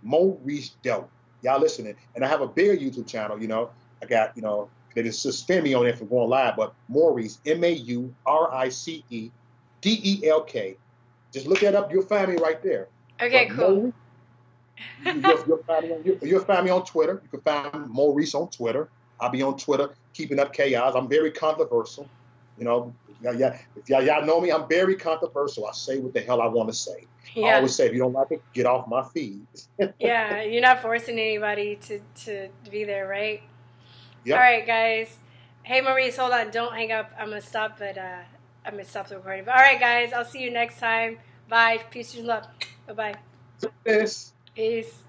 Mo Reese Delk. Y'all listening. And I have a bigger YouTube channel, you know. I got, you know, they just suspend me on it for going live, but Maurice, MAURICEDELK. Just look that up. You'll find me right there. Okay, but cool. You'll find me on Twitter. You can find Maurice on Twitter. I'll be on Twitter, keeping up chaos. I'm very controversial. You know, if y'all know me, I'm very controversial. I say what the hell I want to say. Yeah. I always say, if you don't like it, get off my feed. Yeah, you're not forcing anybody to be there, right? Yep. All right, guys. Hey, Maurice, hold on. Don't hang up. I'm going to stop, but I'm going to stop the recording. But all right, guys, I'll see you next time. Bye. Peace and love. Bye-bye. Peace. Peace.